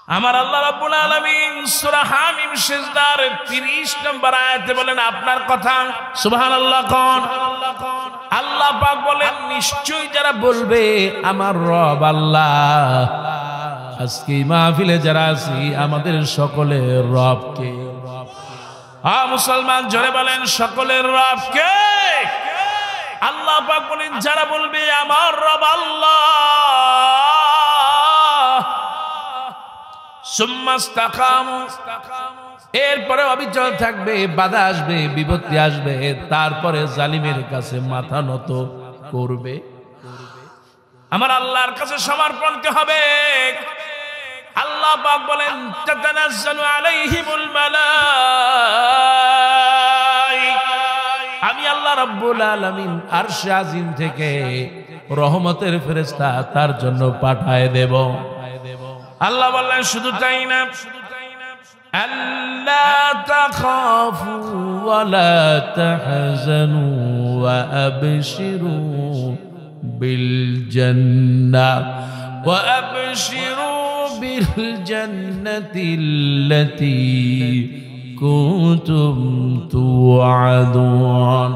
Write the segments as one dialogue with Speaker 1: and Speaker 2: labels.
Speaker 1: আমার আল্লাহ রাব্বুল আলামিন সূরা হামিম সিজদার 30 নম্বর আয়াতে বলেন আপনার কথা সুবহানাল্লাহ কোন আল্লাহ পাক বলেন নিশ্চয়ই যারা বলবে আমার রব আল্লাহ। আজকে মাহফিলে যারা আছি আমাদের সকলের রব কে? মুসলমান জোরে বলেন সকলের রব কে? আল্লাহ পাক বলেন যারা বলবে আমার রব আল্লাহ এরপরে অবিচল থাকবে, বাধা আসবে, বিপত্তি আসবে, তারপরে জালিমের কাছে মাথা নত করবে। আমার আল্লাহর কাছে সমর্পণকে হবে। আল্লাহ পাক বলেন তাতানাজ্জালু আলাইহিমুল মালাইকা, আমি আল্লাহ রাব্বুল আলামিন আরশে আজিম থেকে রহমতের ফেরেশতা তার জন্য পাঠায় দেব। আল্লাহ বললেন শুধু তাই না, আল্লা তাখাফু ওয়া লা তাহজানু ওয়া আবশিরু বিল জান্নাহ ওয়া আবশিরু বিল জান্নাতিল্লাতী কুনতুম তুআদুন।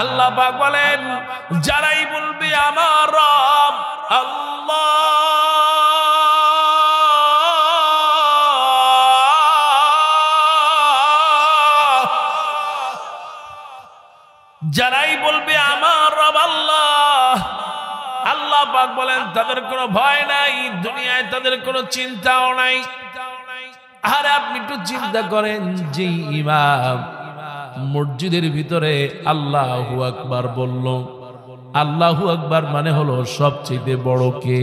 Speaker 1: আল্লাহ পাক বলেন যারাই বলবে আমার রব আল্লাহ, যারাই বলবে আমার রব আল্লাহ, আল্লাহ পাক বলেন তাদের কোনো ভয় নাই, দুনিয়ায় তাদের কোনো চিন্তাও নাই। আর আপনি একটু চিন্তা করেন যে ইমাম মসজিদের ভিতরে আল্লাহু আকবার বলল, আল্লাহু আকবার মানে হলো সবচেয়ে বড় কে?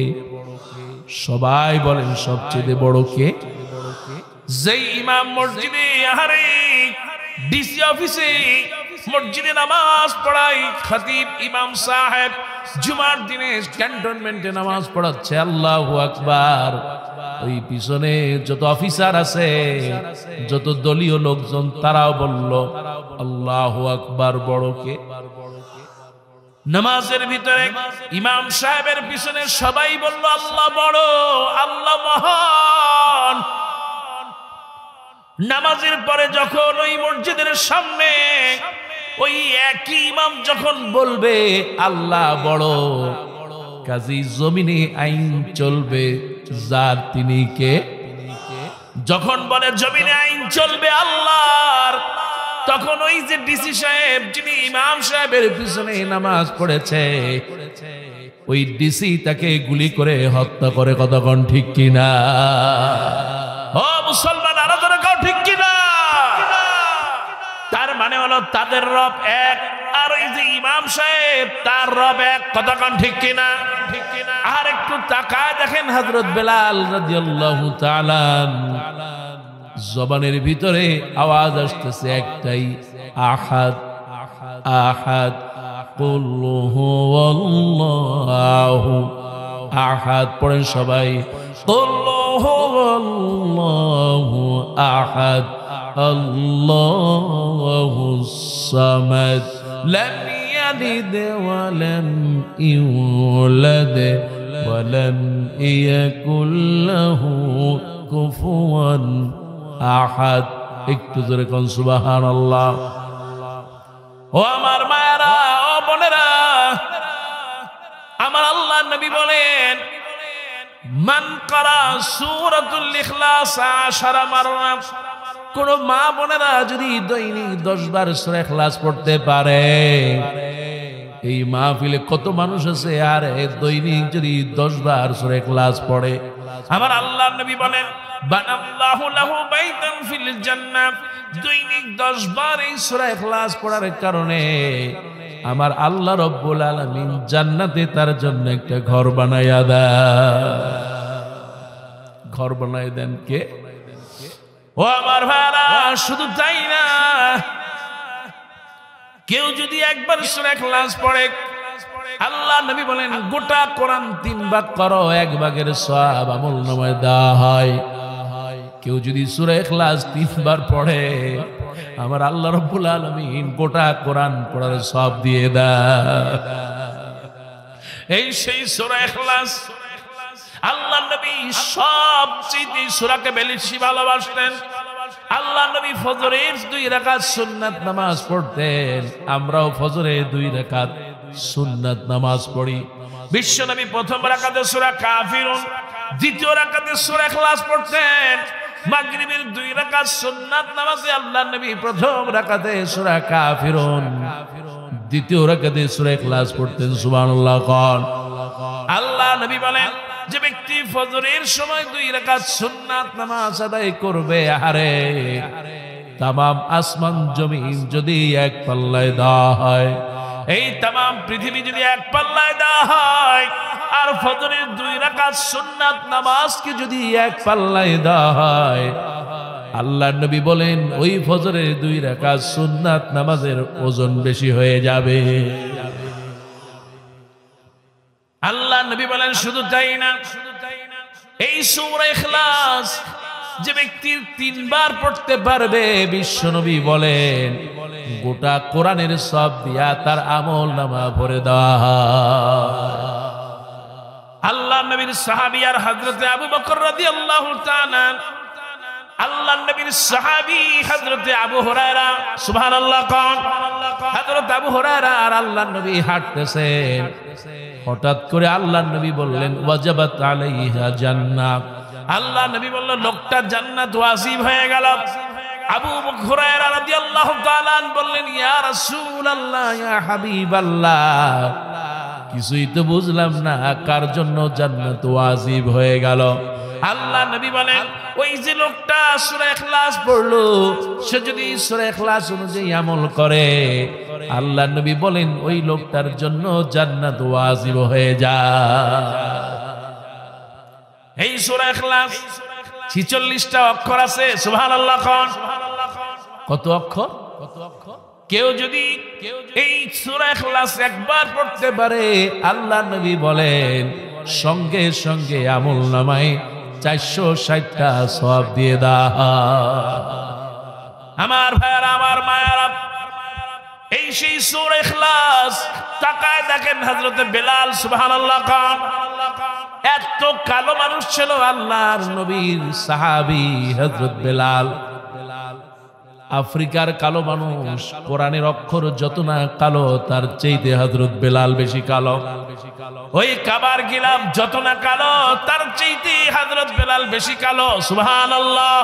Speaker 1: সবাই বলেন সবচেয়ে বড় কে? যেই ইমাম মসজিদে আহারে ডিসি অফিসে মসজিদে নামাজ পড়াই, খতিব ইমাম সাহেব জুমার দিনে ক্যান্টনমেন্টে নামাজ পড়াচ্ছে আল্লাহু আকবার, ওই পিছনে যত অফিসার আছে, যত দলীয় লোকজন তারাও বলল আল্লাহু আকবার বড় কে? নামাজের ভিতরে ইমাম সাহেবের পিছনে সবাই বলল আল্লাহ বড়, আল্লাহ মহান। নামাজের পরে যখন ওই মসজিদের সামনে ওই একই ইমাম যখন বলবে আল্লাহ বড়, কাজী জমিনে আইন চলবে যার তিনি কে? যখন বলে জমিনে আইন চলবে আল্লাহর, তখন ওই যে ডিসি সাহেব যিনি ইমাম সাহেবের পিছনে নামাজ পড়েছে, ওই ডিসি তাকে গুলি করে হত্যা করে। কতক্ষণ ঠিক কিনা? ও মুসলমান আরো ধরে কাও ঠিক কিনা? তার মানে হলো তাদের রব এক, আর ওই যে ইমাম সাহেব তার রব এক। কতক্ষণ ঠিক কিনা? আর একটু তাকায় দেখেন হযরত বেলাল রাদিয়াল্লাহু তাআলা জবানের ভিতরে আওয়াজ আসতেছে একটাই, আহাদ আহাদ কুল হুয়াল্লাহু আহাদ। পড়েন সবাই, কুল হুয়াল্লাহু আহাদ আল্লাহুস সামাদ লাম ইয়ালিদ ওয়া লাম ইউলাদ ওয়া লাম ইয়াকুল লাহু কুফুয়ান আহাদ। একটু জোরে কোন সুবহানাল্লাহ। ও আমার মায়েরা, ও বোনেরা, আমার আল্লাহর নবী বলেন মান ক্বারা সূরাতুল ইখলাস 10 মাররা, কোন মা বোনেরা যদি দৈনিক 10 বার সূরা ইখলাস পড়তে পারে, এই মাহফিলে কত মানুষ আছে আর দৈনিক যদি 10 বার সূরা ইখলাস পড়ে, আমার আল্লাহর নবী বলেন বানাল্লাহু লাহু বাইতান ফিল জান্নাহ, দৈনিক 10 বার এই সূরা ইখলাস পড়ার কারণে আমার আল্লাহ রাব্বুল আলামিন জান্নাতে তার জন্য একটা ঘর বানায়া দেন। ঘর বানায় দেন কে? ও আমার ভাইরা, শুধু তাই না, কেউ যদি একবার সূরা ইখলাস পড়ে, আল্লাহ নবী বলেন গোটা কোরআন 3 ভাগ করো, 1 ভাগের সওয়াব আমলনামায় দেওয়া হয়। কেউ যদি সূরা ইখলাস 3 বার পড়ে, আমার আল্লাহ রাব্বুল আলামিন গোটা কোরআন পড়ার সওয়াব দিয়ে দেয়। এই সেই সূরা ইখলাস আল্লাহ নবী সবচেয়ে সূরাকে বেশি ভালোবাসতেন। আল্লাহ নবী ফজরের 2 রাকাত সুন্নাত নামাজ পড়তেন, আমরাও ফজরে 2 রাকাত সুন্নাত নামাজ পড়ি। বিশ্ব নবী প্রথম রাকাতে সূরা কাফিরুন, দ্বিতীয় রাকাতে সূরা ইখলাস পড়তেন। মাগরিবের 2 রাকাত সুন্নাত নামাজে আল্লাহ নবী প্রথম রাকাতে সূরা কাফিরুন, দ্বিতীয় রাকাতে সূরা ইখলাস পড়তেন। সুবহানাল্লাহ। কোন আল্লাহ নবী বলেন, যে ব্যক্তি ফজরের সময় 2 রাকাত সুন্নাত নামাজ আদায় করবে, আরে তামাম আসমান জমিন যদি এক পাল্লায় দেওয়া হয়, এই তামাম পৃথিবী যদি এক পাল্লায় দেওয়া হয়, আর ফজরের 2 রাকাত সুন্নাত নামাজকে যদি এক পাল্লায় দেওয়া হয়, আল্লাহ নবী বলেন ওই ফজরের 2 রাকাত সুন্নাত নামাজের ওজন বেশি হয়ে যাবে। আল্লাহ নবী বলেন শুধু তাই না, এই সূরা ইখলাস যে ব্যক্তি 3 বার পড়তে পারবে, বিশ্ব নবী বলেন গোটা কোরআনের সব দিয়া তার আমল নামা ভরে দেওয়া হয়। আল্লাহ নবীর সাহাবী আর হযরতে আবু বকর রাদিয়াল্লাহু তাআলা, আল্লাহ নবীর সাহাবী হযরতে আবু হুরায়রা, সুবহানাল্লাহ। কোন হযরত আবু হুরায়রা আর আল্লাহ নবী হাঁটতেছেন, হঠাৎ করে আল্লাহ নবী বললেন ওয়াজাবাত আলাইহা জান্নাত। আল্লাহ নবী বললেন লোকটা জান্নাত ওয়াজিব হয়ে গেল। আবু হুরায়রা রাদিয়াল্লাহু তাআলা বললেন ইয়া রাসূলুল্লাহ, ইয়া হাবিবাল্লাহ, কিছুই তো বুঝলাম না কার জন্য জান্নাত ওয়াজিব হয়ে গেল। আল্লাহ নবী বলেন ওই যে লোকটা সূরা ইখলাস পড়লো, সে যদি সূরা ইখলাস অনুযায়ী আমল করে, আল্লাহ নবী বলেন ওই লোকটার জন্য জান্নাত ওয়াজিব হয়ে যায়। এই সূরা ইখলাস 46টা অক্ষর আছে, সুবহানাল্লাহ। কোন কত অক্ষর? কেউ যদি এই সূরা ইখলাস একবার পড়তে পারে, আল্লাহ নবী বলেন সঙ্গে সঙ্গে আমল নামায় 460টা সওয়াব দিয়ে দেওয়া। আমার ভাইয়ারা, আমার মায়েরা, এই সেই সূরা ইখলাস তাকায় দেখেন হযরত বেলাল, সুবহানাল্লাহ। কোন এত কালো মানুষ ছিল আল্লাহর নবীর সাহাবী হযরত বেলাল। আফ্রিকার কালো মানুষ, কোরআনের অক্ষর যত না কালো, তার চাইতে হযরত বেলাল বেশি কালো। ওই কাবার গিলাফ যত না কালো, তার চাইতে হযরত বেলাল বেশি কালো। সুবহানাল্লাহ।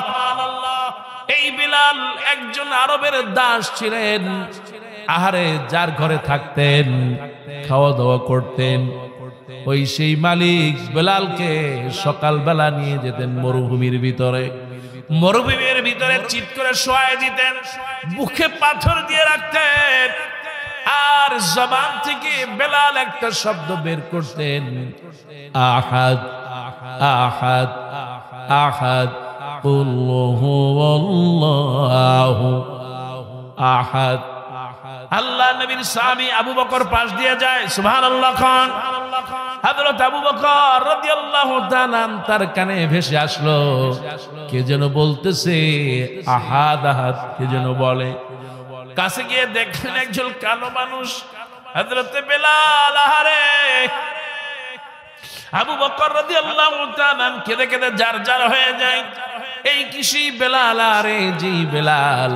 Speaker 1: এই বেলাল একজন আরবের দাস ছিলেন। আহারে, যার ঘরে থাকতেন, খাওয়া দাওয়া করতেন, ওই সেই মালিক বেলালকে সকালবেলা নিয়ে যেতেন মরুভূমির ভিতরে। মরুভূমির ভিতরে চিৎ করে শোয়ায় দিতেন, মুখে পাথর দিয়ে রাখতেন, আর জবান থেকে বেলাল একটা শব্দ বের করতেন, আহাদ আহাদ আহাদ কুল হুয়াল্লাহু আহাদ। আল্লাহ নবীর সাহাবী আবু বকর পাশ দিয়ে যায়, সুবহানাল্লাহ। খান হযরত আবু বকর রাদিয়াল্লাহু তাআলা তার কানে ভেসে আসলো, কে যেন বলতেছে আহাদ আহাদ, কে যেন বলে। কাছে গিয়ে দেখলেন একজন কালো মানুষ, হযরত বেলাল। আহারে, আবু বকর রাদিয়াল্লাহু তাআলা কেঁদে কেঁদে জারজার হয়ে যায়। এই কিসি বেলাল, আরে জি বেলাল।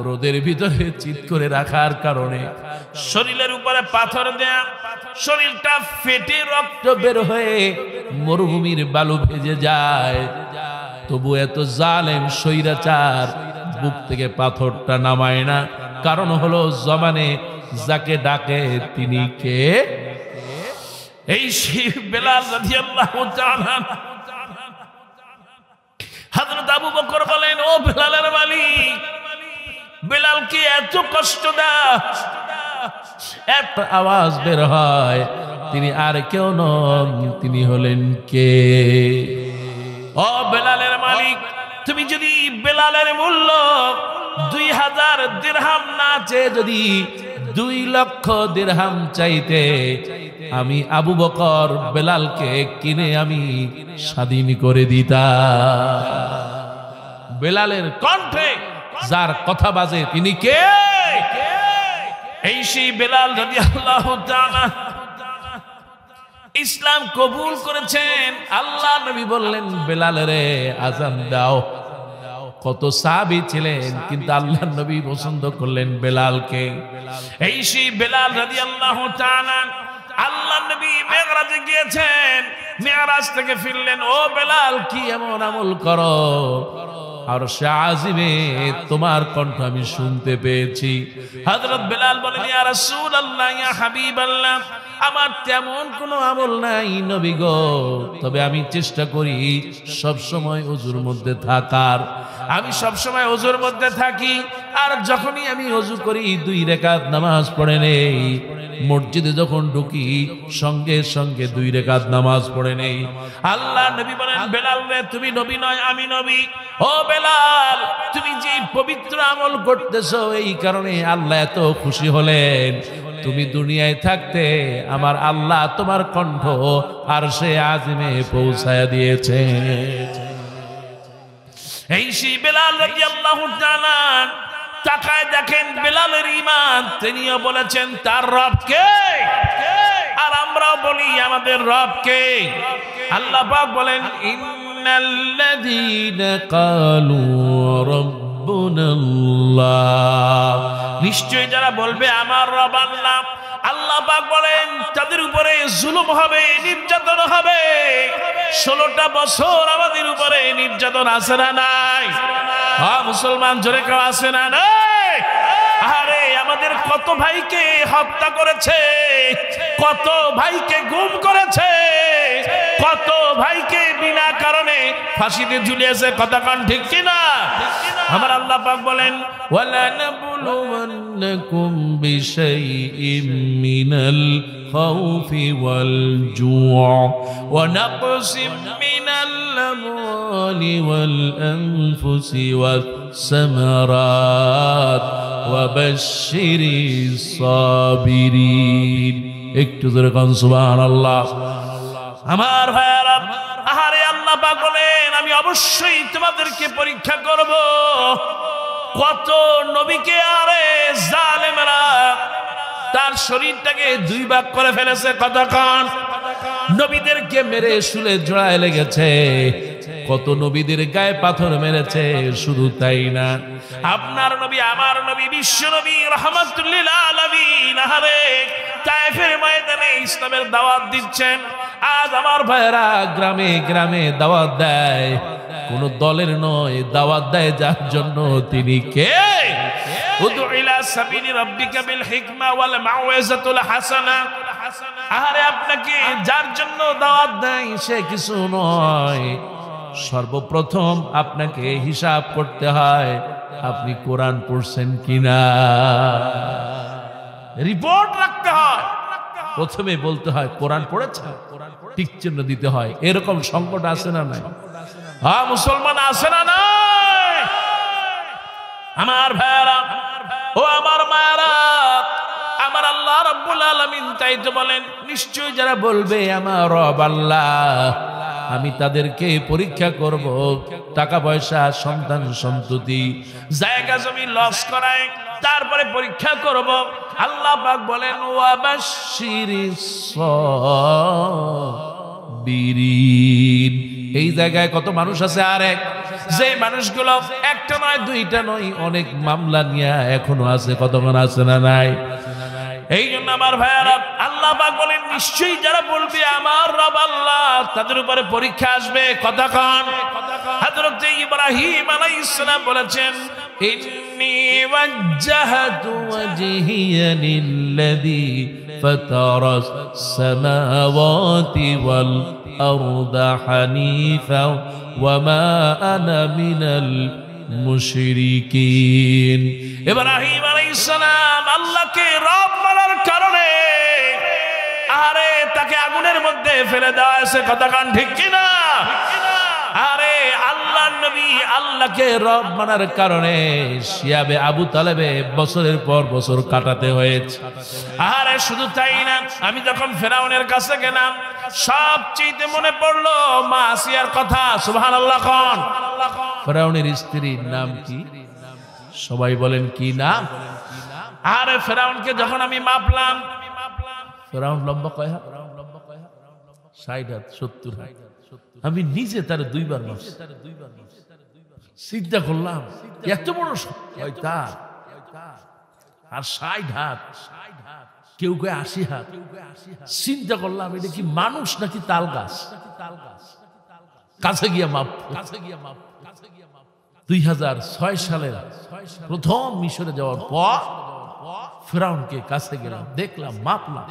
Speaker 1: রোদের ভিতরে চিৎ করে রাখার কারণে শরীরের উপরে পাথর দেয়া, শরীরটা ফেটে রক্ত বের হয়ে মরুভূমির বালু ভেজে যায়। তবু এত জালেম স্বৈরাচার বুক থেকে পাথরটা নামায় না, কারণ হলো জমানে যাকে ডাকে তিনি কে? এই সেই বেলাল রাদিয়াল্লাহু তাআলা। হযরত আবু বকর বলেন, ও বেলালের মালিক, বেলালকে এত কষ্ট দাও, এত আওয়াজ বের হয়, তিনি আর কেউ নন, তিনি হলেন কে? ও বেলালের মালিক, তুমি যদি বেলালের মূল্য 2000 দিরহাম না চেয়ে যদি 2 লক্ষ দিরহাম চাইতে, আমি আবু বকর বেলালকে কিনে আমি স্বাধীন করে দিতাম। বেলালের কণ্ঠে যার কথা বাজে তিনি কে? এই সেই বেলাল রাদিয়াল্লাহু তাআলা। ইসলাম কবুল করেছেন। আল্লাহ নবী বললেন বেলাল রে আযান দাও। কত সাহাবী ছিলেন কিন্তু আল্লাহ নবী পছন্দ করলেন বেলালকে। এই সেই বেলাল রাদিয়াল্লাহু তাআলা আল্লাহ নবী মেরাজে গিয়েছেন, মেরাজ থেকে ফিরলেন, ও বেলাল কি এমন আমল করো আর শাজিমে তোমার কণ্ঠ আমি শুনতে পেয়েছি। হযরত বেলাল বলেন ইয়া রাসূলুল্লাহ ইয়া হাবিবাল্লাহ আমার তেমন কোনো আমল নাই নবী গো, তবে আমি চেষ্টা করি সব সময় ওযুর মধ্যে থাকার। আমি সব সময় ওযুর মধ্যে থাকি আর যখনই আমি ওযু করি 2 রাকাত নামাজ পড়ে নেই। মসজিদে যখন ঢুকি সঙ্গে সঙ্গে 2 রাকাত নামাজ পড়ে নেই। আল্লাহ নবী বলেন বেলাল রে তুমি নবী নয় আমি নবী। ও বেলাল তুমি যে পবিত্র আমল করতেছো এই কারণে আল্লাহ এত খুশি হলেন। তুমি দুনিয়ায় থাকতে আমার আল্লাহ তোমার কণ্ঠ আরশে আজিমে পৌঁছায়া দিয়েছে। এই সেই বেলাল রাদিয়াল্লাহু তাআলা তাকায় দেখেন বেলালের ঈমান, তিনিও বলেছেন তার রব কে, আর আমরাও বলি আমাদের রব কে। আল্লাহ পাক বলেন ইন্নাল্লাযীনা ক্বালু রাব্বুনাল্লাহ, নিশ্চয় যারা বলবে আমার রব আল্লাহ, আল্লাহ পাক বলেন তাদের উপরে জুলুম হবে, নির্যাতন হবে। 16টা বছর আমাদের উপরে নির্যাতন আছে না নাই? মুসলমান জোরে কেউ আছে না নাই? আরে আমাদের কত ভাইকে হত্যা করেছে, কত ভাইকে গুম করেছে, কত ভাইকে বিনা কারণে ফাঁসিতে ঝুলিয়েছে। কথা কান ঠিক কিনা? আমার আল্লাহ পাক বলেন ওয়ালা নাবলুওয়ান্নাকুম বিশাইইম মিনাল খাউফি ওয়াল জু'আ ওয়া নাকসিম মিনাল আমওয়ালি ওয়াল আনফুসি ওয়াস সামারাত ওয়া বাশশিরিস সাবিরিন। একটু জোরে কান সুবহানাল্লাহ। আমার ভাইরা আহারে আল্লাহ পাক বলেন আমি অবশ্যই তোমাদেরকে পরীক্ষা করব। কত নবীকে আরে জালেমরা তার শরীরটাকে 2 ভাগ করে ফেলেছে। কথা কান, নবীদেরকে মেরে শুলে জড়ায় লেগেছে, কত নবীদের গায়ে পাথর মেরেছে। শুধু তাই না, আপনার নবী আমার নবী বিশ্ব নবী রাহমাতুল লিল আলামিন আহারে তায়েফের ময়দানে ইসলামের দাওয়াত দিচ্ছেন। আজ আমার ভাইরা গ্রামে গ্রামে দাওয়াত দেয়, কোন দলের নয়, দাওয়াত দেয় যার জন্য তিনি কে? উদু ইলা সাবিলি রাব্বিকা বিল হিকমা ওয়াল মাউইজাতুল হাসানা। আরে আপনাকে যার জন্য দাওয়াত দেয় সে কিছু নয়, সর্বপ্রথম আপনাকে হিসাব করতে হয় আপনি কোরআন পড়ছেন কিনা, রিপোর্ট রাখতে হয়। প্রথমে বলতে হয় কোরআন পড়েছে, টিক চিহ্ন দিতে হয়। এরকম সংকট আছে না নাই? হ্যাঁ মুসলমান আছে না নাই? আমার ভাইরা ও আমার মায়েরা, আমার আল্লাহ রাব্বুল আলামিন তাই তো বলেন নিশ্চয় যারা বলবে আমার রব আল্লাহ আমি তাদেরকে পরীক্ষা করব, টাকা পয়সা সন্তান সন্ততি জায়গা জমি লস করায় তারপরে পরীক্ষা করব। আল্লাহ পাক বলেন ওয়া বাশশিরিস সাবিরিন। এই জায়গায় কত মানুষ আছে আরেক, যে মানুষগুলো একটা নয় 2টা নয় অনেক মামলা নিয়ে এখনো আছে। কতক্ষণ আছে না নাই? এই জন্য আমার ভাইয়ারা আল্লাহ পাক বলেন নিশ্চয়ই যারা বলবে আমার রব আল্লাহ তাদের উপরে পরীক্ষা আসবে। কথা কান, হযরত ইব্রাহিম আলাইহিস সালাম বলেছেন ইন্নী ওয়াজ্জাহতু ওয়াজহিয়া লিল্লাযী ফাতারাস সামাওয়াতি ওয়াল আরদা হানিফা ওয়া মা আনা মিনাল মুশরিকিন। ইব্রাহিম আলাইহিস সালাম আল্লাহকে রব মানার কারণে আরে তাকে আগুনের মধ্যে ফেলে দেওয়া হয়েছে। কথা কান ঠিক কিনা? আরে আল্লাহর নবী আল্লাহকে রব মানার কারণে শিয়াবে আবু তালেবে বছরের পর বছর কাটাতে হয়েছে। আরে শুধু তাই না, আমি যখন ফেরাউনের কাছে গেলাম সবচেয়ে মনে পড়লো মা আসিয়ার কথা। সুবহানাল্লাহ। কোন ফেরাউনের স্ত্রীর নাম কি? সবাই বলেন কি নাম? আরে ফেরাউনকে যখন আমি মাপলাম, ফেরাউন লম্বা কয় হাত? 60 হাত 70 হাত। আমি নিজে তার 2 বার মারছি। চিন্তা করলাম এত বড় শয়তান, আর 60 হাত, কেউ কেউ 80 হাত। চিন্তা করলাম এটা কি মানুষ নাকি তাল গাছ। কাছে গিয়া মাপ 2006 সালের প্রথম মিশরে যাওয়ার পর ফেরাউনকে কাছে গেলাম, দেখলাম, মাপলাম,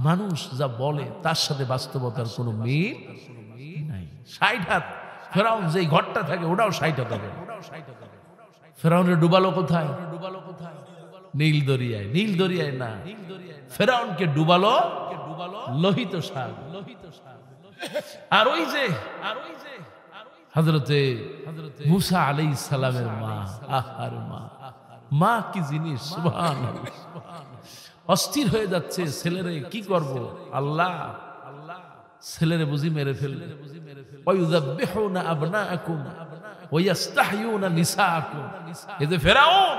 Speaker 1: মানুষ যা বলে তার সাথে বাস্তবতার কোনো মিল নাই। 60 হাত ফেরাউন যেই ঘরটা থাকে ওটাও 60 হাত হবে। ফেরাউনের ডুবালো কোথায়? নীল দরিয়ায়। নীল দরিয়ায় না, ফেরাউনকে ডুবালো লোহিত সাগর। আর ওই যে হযরতে মুসা আলাইহিস সালামের মা, আহার মা কি জিনিস, সুবহানাল্লাহ। অস্থির হয়ে যাচ্ছে, ছেলেরে কি করব আল্লাহ, ছেলেরে বুঝি মেরে ফেললে। ওয়ায়ুযাব্বিহুনা আবনাআকুম ওয়ায়াস্তাহয়ুনা নিসাআকুম। এই যে ফেরাউন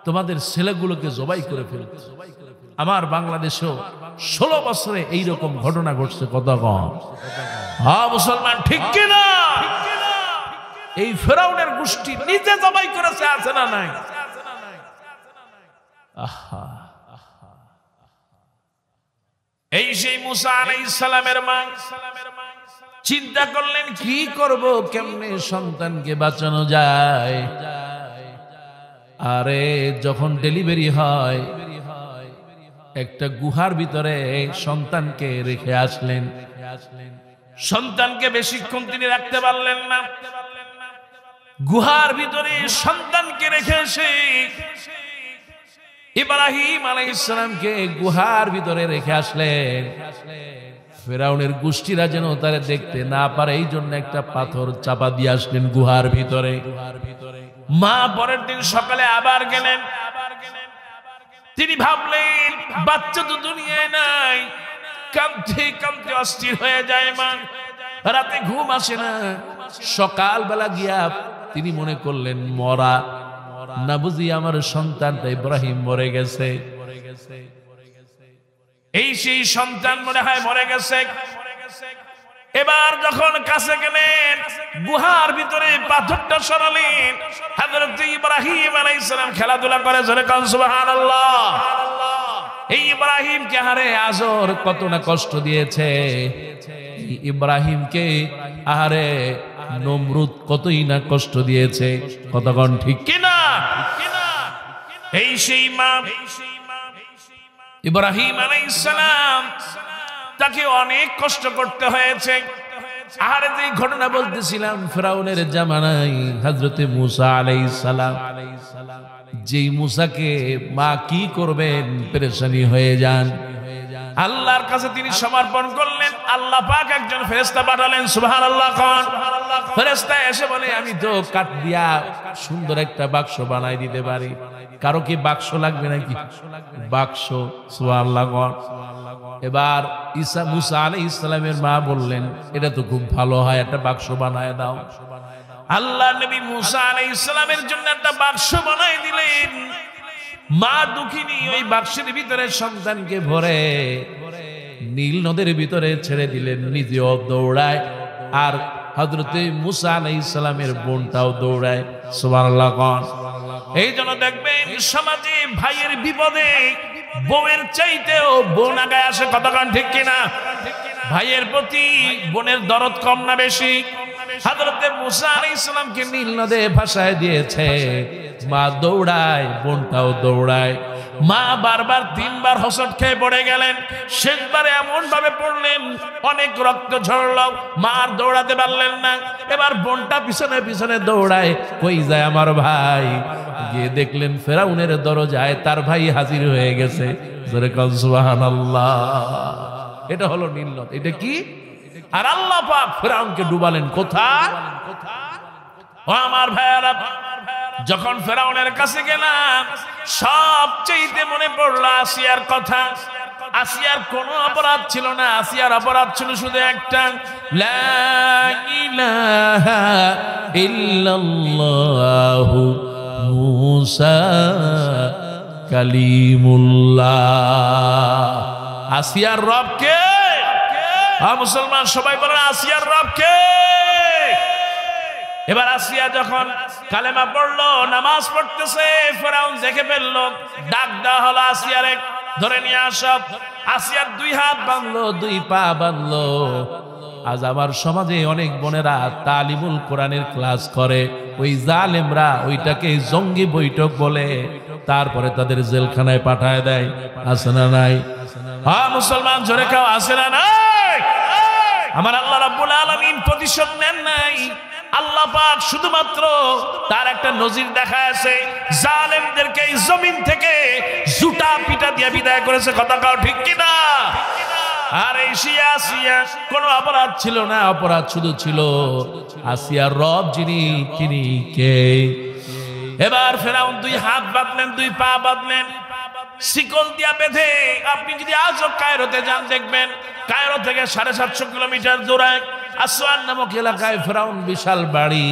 Speaker 1: তোমাদের ছেলেগুলোকে জবাই করে ফেলছে। আমার বাংলাদেশেও 16 বছরে এইরকম ঘটনা ঘটছে। কত কম? হ্যাঁ মুসলমান, ঠিক কিনা? এই ফেরাউনের গোষ্ঠী নিজে জবাই করেছে, আছে না নাই? এই সেই মুসা আলাইহিস সালামের মা চিন্তা করলেন কি করব, কেমনে সন্তানকে বাঁচানো যায়। আরে যখন ডেলিভারি হয় একটা গুহার ভিতরে সন্তানকে রেখে আসলেন। সন্তানকে বেশিক্ষণ তিনি রাখতে পারলেন না। গুহার ভিতরে সন্তানকে রেখে এসে ইব্রাহিম আলাইহিস সালামকে গুহার ভিতরে রেখে আসলেন। ফেরাউনের গোষ্ঠীরা যেন তারে দেখতে না পারে এই জন্য একটা পাথর চাপা দিয়ে আসলেন গুহার ভিতরে। মা পরের দিন সকালে আবার গেলেন। তিনি ভাবলেন বাচ্চা তো দুনিয়ায় নাই, কাঁদতে কাঁদতে অস্থির হয়ে যায় মা, রাতে ঘুম আসে না। সকালবেলা গিয়া তিনি মনে করলেন মরা না বুঝি আমার সন্তানটা ইব্রাহিম মরে গেছে। এই সেই সন্তান মনে হয় মরে গেছে। এবার যখন কাছে গেলেন গুহার ভিতরে পাথরটা সরালেন, হযরত ইব্রাহিম আলাইহিস সালাম খেলাধুলা করে, জোরে কান সুবহানাল্লাহ। এই ইব্রাহিমকে হারে আজর কত না কষ্ট দিয়েছে। ইব্রাহিমকে আরে নমরুদ কতই না কষ্ট দিয়েছে। কতক্ষণ ঠিক কিনা? এই সেই মা ইব্রাহিম আলাইহিস সালাম, তাকে অনেক কষ্ট করতে হয়েছে। আর যে ঘটনা বলতেছিলাম ফেরাউনের জামানায় হযরতে মুসা আলাইহিস সালাম, যেই মুসাকে মা কি করবেন পেরেশানি হয়ে যান, আল্লাহর কাছে তিনি সমর্পণ করলেন। আল্লাহ পাক একজন ফেরেশতা পাঠালেন, সুবহানাল্লাহ। কোন ফেরেশতা এসে বলে আমি তো কাঠ দিয়া সুন্দর একটা বাক্স বানাই দিতে পারি। কারো কি বাক্স লাগবে নাকি? বাক্স, সুবহানাল্লাহ। এবার ঈসা মুসা আলাইহিস সালামের মা বললেন এটা তো খুব ভালো হয়, একটা বাক্স বানায় দাও। আল্লাহ নবী মুসা আলাইহিস সালামের জন্য একটা বাক্স বানাই দিলেন। মা দুঃখিনী ওই বাক্সের ভিতরে সন্তানকে ভরে নীল নদের ভিতরে ছেড়ে দিলেন। নিজেও দৌড়ায় আর হযরতে মুসা আলাইহিস সালামের বোনটাও দৌড়ায়, সুবহানাল্লাহ। এই জন্য দেখবেন সমাজে ভাইয়ের বিপদে বউয়ের চাইতেও বোন আগায় আসে। কতক্ষণ ঠিক কিনা? ভাইয়ের প্রতি বোনের দরদ কম না বেশি? হযরতে মুসা আলাইহিস সালামকে নীল নদে ভাসায় দিয়েছে, মা দৌড়ায়, বোনটাও দৌড়ায়। মা বারবার 3 বার হোঁচট খেয়ে পড়ে গেলেন। শেষবারে এমন ভাবে পড়লেন অনেক রক্ত ঝরল, মা আর দৌড়াতে পারলেন না। এবার বোনটা পিছনে পিছনে দৌড়ায়, কই যায় আমার ভাই? গিয়ে দেখলেন ফেরাউনের দরজায় তার ভাই হাজির হয়ে গেছে। জোরে কাল সুবহানাল্লাহ। এটা হলো নীল নদ। এটা কি? আর আল্লাহ পাক ফেরাউনকে ডুবালেন কোথায়? ও আমার ভাইয়ারা, যখন ফেরাউনের কাছে গেলাম সবচেয়ে মনে পড়লো আসিয়ার কথা। আসিয়ার কোনো অপরাধ ছিল না, আসিয়ার অপরাধ ছিল শুধু একটা, লা ইলাহা ইল্লাল্লাহু মুসা কালিমুল্লাহ। আসিয়ার রব কে? মুসলমান সবাই বলেন আসিয়ার রব কে? এবার আসিয়া যখন কালেমা পড়লো, নামাজ পড়তেছে, ফেরাউন দেখে ফেললো, ডাক দেওয়া হলো আসিয়ারে, ধরে নিয়ে আসো। আসিয়ার 2 হাত বাঁধলো, 2 পা বাঁধলো। আজ আমার সমাজে অনেক বোনেরা তালিমুল কোরআনের ক্লাস করে, ওই জালেমরা ওইটাকে জঙ্গি বৈঠক বলে, তারপরে তাদের জেলখানায় পাঠায় দেয়। আছে না নাই? হ্যাঁ মুসলমান জোরে খাও, আছে না নাই? আমার আল্লাহ রাব্বুল আলামিন প্রতিশোধ নেন নাই। আল্লাহ পাক শুধুমাত্র তার একটা নজির দেখায়ছে, জালেমদেরকে এই জমিন থেকে জুতা পিটা দিয়ে বিদায় করেছে। কথা কাও ঠিক কিনা? আর এই আসিয়া কোনো অপরাধ ছিল না, অপরাধ শুধু ছিল আসিয়ার রব যিনি, তিনি কে? এবার ফেরাউন 2 হাত বাঁধলেন, 2 পা বাঁধলেন, শিকল দিয়া বেঁধে। আপনি যদি আজও কায়রোতে যান দেখবেন, কায়রো থেকে 750 কিলোমিটার দূরে আসওয়ান নামক এলাকায় ফেরাউন বিশাল বাড়ি,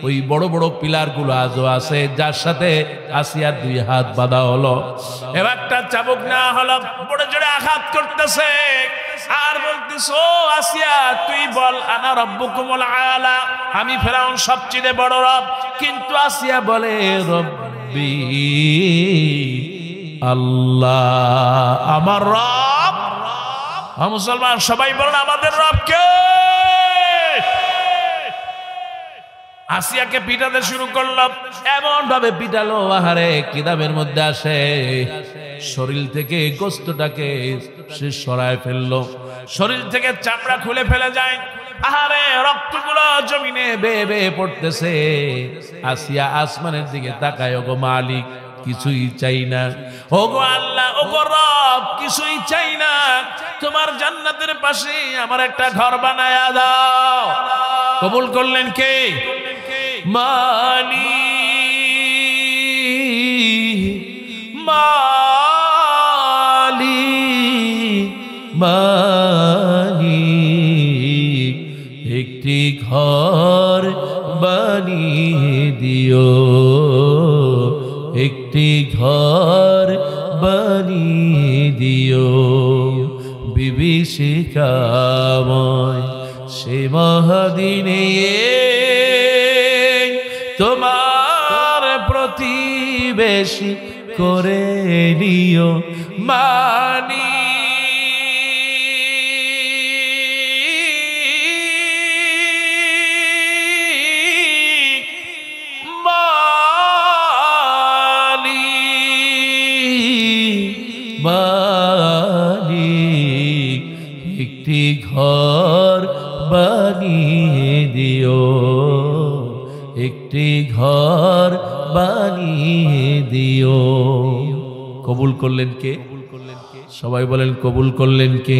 Speaker 1: ওই বড় বড় পিলার গুলো আজও আছে, যার সাথে আসিয়ার 2 হাত বাঁধা হলো। এবার একটা চাবুক নেওয়া হলো, বড় জোরে আঘাত করতেছে আর বলতেছে, ও আসিয়া তুই বল, আনা রব্বুকুমুল আলা, আমি ফেরাউন সবচেয়ে বড় রব। কিন্তু আসিয়া বলে, রব্বি আল্লাহ, আমার রব। মুসলমান সবাই বলেন আমাদের রব কে? আসিয়াকে পিটাতে শুরু করলো, এমন ভাবে পিটালো, আহারে কিতাবের মধ্যে আসে শরীর থেকে গোস্তটাকে সে সরায় ফেললো, শরীর থেকে চামড়া খুলে ফেলে যায়। আহারে রক্তগুলো জমিনে বেয়ে বেয়ে পড়তেছে। আসিয়া আসমানের দিকে তাকায়, ওগো মালিক কিছুই চাই না, ওগো আল্লাহ, ওগো রব কিছুই চাই না, তোমার জান্নাতের পাশে আমার একটা ঘর বানায়া দাও। কবুল করলেন কে?
Speaker 2: মালিক একটি ঘর বানিয়ে দিও, একটি ঘর বানিয়ে দিও, বিভীষিকাময় সে মহাদিনে তোমার প্রতিবেশী করে নিও। মানি মালিক একটি ঘর বানিয়ে দিও, একটি ঘর বানিয়ে দিও। কবুল করলেন কে? সবাই বলেন কবুল করলেন কে?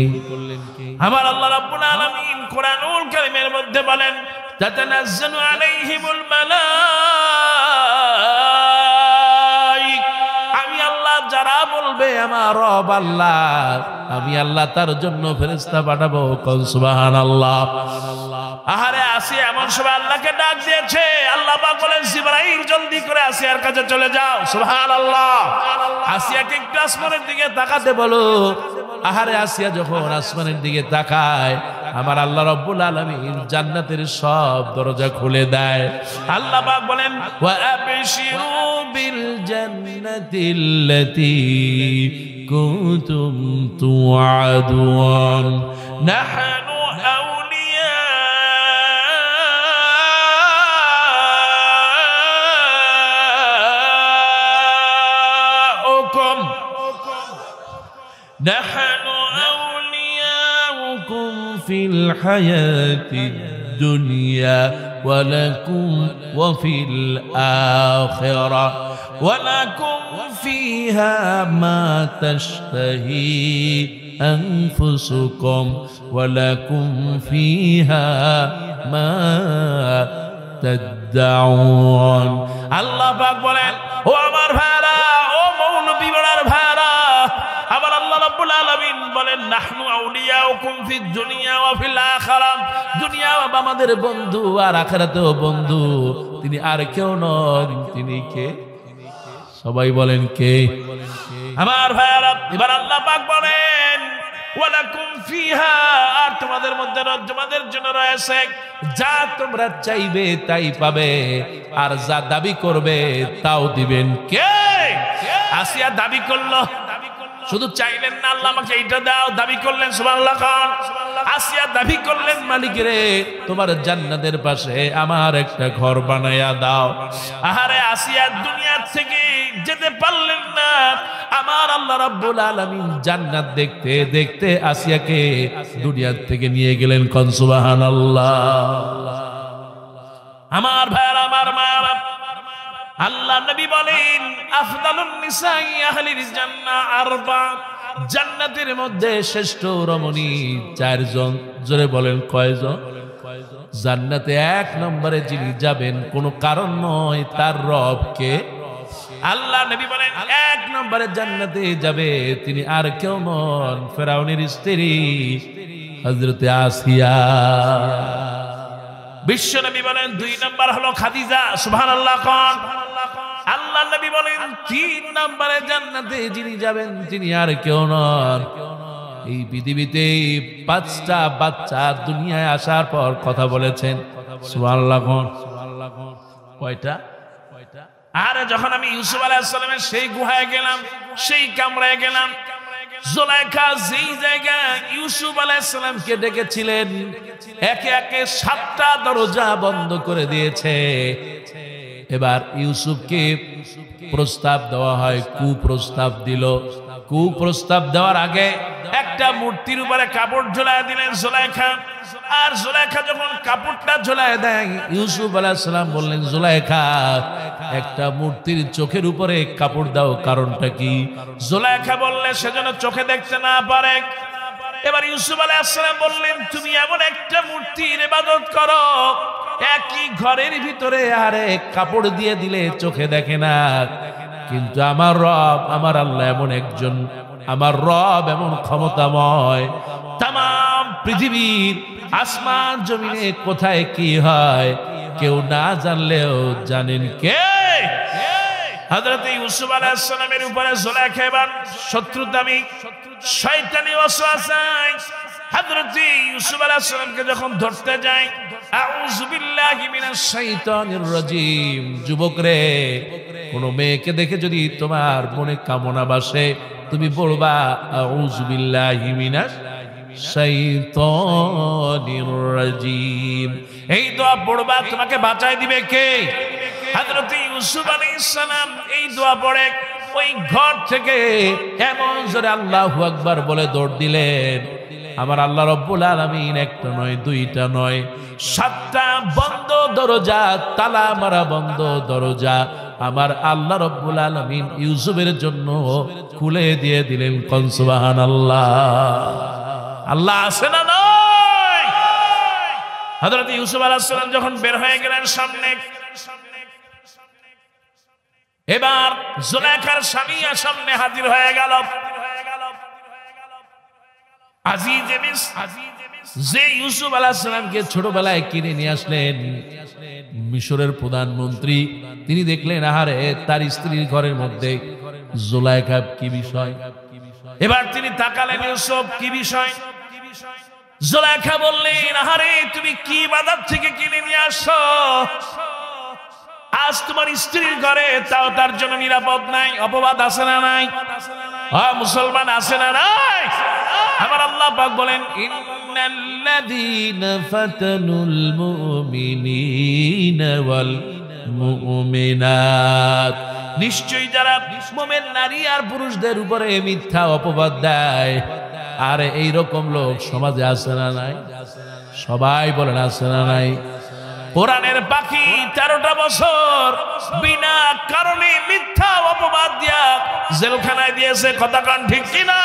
Speaker 1: আমার আল্লাহ রাব্বুল আলামিন কোরআনুল কারীমের মধ্যে বলেন, তাতানাজ্জালু আলাইহিমুল মালাইকা, আমি আল্লাহ যারা বলবে আমার রব আল্লাহ, আমি আল্লাহ তার জন্য ফেরেশতা পাঠাবো। কোন সুবহানাল্লাহ। আহারে আসিয়া এমন সময় আল্লাহকে ডাক দিয়েছে, আল্লাহ পাক বলেন, জিবরাইল জলদি করে আসিয়ার কাছে চলে যাও। সুবহানাল্লাহ। আসিয়াকে একটু আসমানের দিকে তাকাতে বলো। আহারে আসিয়া যখন আসমানের দিকে তাকায়, আমার আল্লাহ রাব্বুল আলামিন জান্নাতের সব দরজা খুলে দেয়। আল্লাহ পাক বলেন, ওয়া আবশিরু বিল জান্নাতিল্লাতী কুনতুম তুআদুন নাহনু আউলিয়াউকুম
Speaker 2: নাহনু আউলিয়াউকুম ফিল হায়াতিদ দুনিয়া ওয়া লাকুম ওয়া ফিল আখিরাহ ওয়া লাকুম ফিহা মা তাশতাহি আনফুসুকুম ওয়া লাকুম ফিহা মা তাদউন।
Speaker 1: আল্লাহ পাক বলেন, ও আমার ভাইরা, ও মৌলবী বলার ভাইরা, আমার আল্লাহ রাব্বুল আলামিন বলেন, নাহনু আউলিয়াউকুম ফিদ দুনিয়া ওয়া ফিল আখিরাহ, দুনিয়া আমাদের বন্ধু আর আখিরাতেও বন্ধু। তিনি আর কেউ নন, তিনি কে? সবাই বলেন কে? আমার ভাইরা, এবার আল্লাহ পাক বলেন, ওয়ালাকুম ফিহা, আর তোমাদের মধ্যে তোমাদের জন্য রয়েছে যা তোমরা চাইবে তাই পাবে, আর যা দাবি করবে তাও দিবেন। কে? আসিয়া দাবি করলো, শুধু চাইলেন না আল্লাহ আমাকে এইটা দাও, দাবি করলেন সুবহানাল্লাহ খান। আসিয়া দাবি করলেন মালিক রে তোমার জান্নাতের পাশে আমার একটা ঘর বানায়া দাও। আহারে আসিয়া দুনিয়া থেকে যেতে পারলেন না, আমার আল্লাহ রাব্বুল আলামিন জান্নাত দেখতে দেখতে আসিয়াকে দুনিয়া থেকে নিয়ে গেলেন। কোন সুবহানাল্লাহ। আমার ভাইরা, আমার মায়েরা, আল্লাহ নবী বলেন আফদালুন নিসাই আহলিল জান্নাহ আরবা, জান্নাতের মধ্যে শ্রেষ্ঠ রমণী চারজন। জোরে বলেন কয়জন? জান্নাতে এক নম্বরে যিনি যাবেন কোনো কারণ নয়, তার রব কে? আল্লাহ নবী বলেন এক নম্বরে জান্নাতে যাবে তিনি আর কেউ নন, ফেরাউনের স্ত্রী হযরতে আসিয়া। বিশ্ব নবী বলেন দুই নম্বর হলো খাদিজা। সুবহানাল্লাহ কোন? আল্লাহ নবী বলেন তিন নম্বরে জান্নাতে যিনি যাবেন তিনি আর কেউ নন, এই পৃথিবীতে 5টা বাচ্চা দুনিয়ায় আসার পর কথা বলেছেন। সুবহানাল্লাহ কোন? কয়টা? আর যখন আমি ইউসুফ আলাইহিস সালামের সেই গুহায় গেলাম, সেই কামরায় গেলাম, জুলাইখা যেই জায়গায় ইউসুফ আলাইহিস সালামকে ডেকেছিলেন একে একে 7টা দরজা বন্ধ করে দিয়েছে। এবার ইউসুফকে প্রস্তাব দেওয়া হয়, কুপ্রস্তাব দিল। কুপ্রস্তাব দেওয়ার আগে একটা মূর্তির উপরে কাপড় ঝোলায় দিলেন জুলাইখা। আর জুলাইখা যখন কাপড়টা ঝোলায় দেয়, ইউসুফ আলাইহিস সালাম বললেন জুলাইখা একটা মূর্তির চোখের উপরে কাপড় দাও, কারণটা কি? জুলাইখা বললে সেজন্য চোখে দেখতে না পারে। এবার ইউসুফ আলাইহিস সালাম বললেন তুমি এমন একটা মূর্তির ইবাদত করো একই ঘরের ভিতরে আরে কাপড় দিয়ে দিলে চোখে দেখে না, কিন্তু আমার রব, আমার আল্লাহ এমন একজন, আমার রব এমন ক্ষমতাময়, তামাম পৃথিবীর আসমান জমিনে কোথায় কি হয় কেউ না জানলেও জানেন কে? হযরত ইউসুফ আলাইহিস সালামের উপরে জুলাইখা এবার শত্রুতামি, শয়তানি ওয়াসওয়াসায় হযরত ইউসুফ আলাইহিস সালামকে যখন ধরতে যায়, আউযু বিল্লাহি মিনাশ শাইতানির রাজিম। যুবক রে, কোন মেয়েকে দেখে যদি তোমার মনে কামনা বাসে তুমি বলবা আউযু বিল্লাহি মিনাশ শাইতানির রাজিম, এই দোয়া পড়বা, তোমাকে বাঁচায় দিবে কে? হযরত ইউসুফ আলাইহিস সালাম এই দোয়া পড়ে ওই ঘর থেকে এমন জোরে আল্লাহু আকবার বলে দৌড় দিলেন। আমার আল্লাহ রাব্বুল আলামিন একটা নয়, দুইটা নয়, 7টা বন্ধ দরজা, তালা মারা বন্ধ দরজা আমার আল্লাহ রাব্বুল আলামিন ইউসুফের জন্য খুলে দিয়ে দিলেন। কোন সুবহানাল্লাহ। আল্লাহ আছে না নয়? হযরত ইউসুফ আলাইহিস সালাম যখন বের হয়ে গেলেন সামনে, এবার জুলাইখার স্বামী সামনে হাজির হয়ে গেল। আজিজ মিসর যে ইউসুফ আলাইহিস সালামকে ছোটবেলায় কিনে নিয়ে আসলেন, মিশরের প্রধানমন্ত্রী, তিনি দেখলেন আহারে তার স্ত্রীর ঘরের মধ্যে জুলাইখা, কি বিষয়? এবার তিনি তাকালেন ইউসুফ, কি বিষয়? জুলাইখা বললেন আহারে তুমি কি বাজার থেকে কিনে নিয়ে আসছো? আজ তোমার স্ত্রীর ঘরে, তাও তার জন্য নিরাপদ নাই, অপবাদ আছে না নাই? মুসলমান আছে না নাই? আমার আল্লাহ পাক বলেন ইন্নাল্লাযীনা ফাতানুল মুমিনিনা ওয়াল মুমিনাত, নিশ্চয়ই যারা মুমিন নারী আর পুরুষদের উপরে মিথ্যা অপবাদ দেয়, আর এই রকম লোক সমাজে আছে না নাই? সবাই বলেন আছে না নাই? কোরআনের পাখি 13টা বছর বিনা কারণে মিথ্যা অপবাদ দিয়া জেলখানায় দিয়েছে, কথা কান ঠিক কিনা?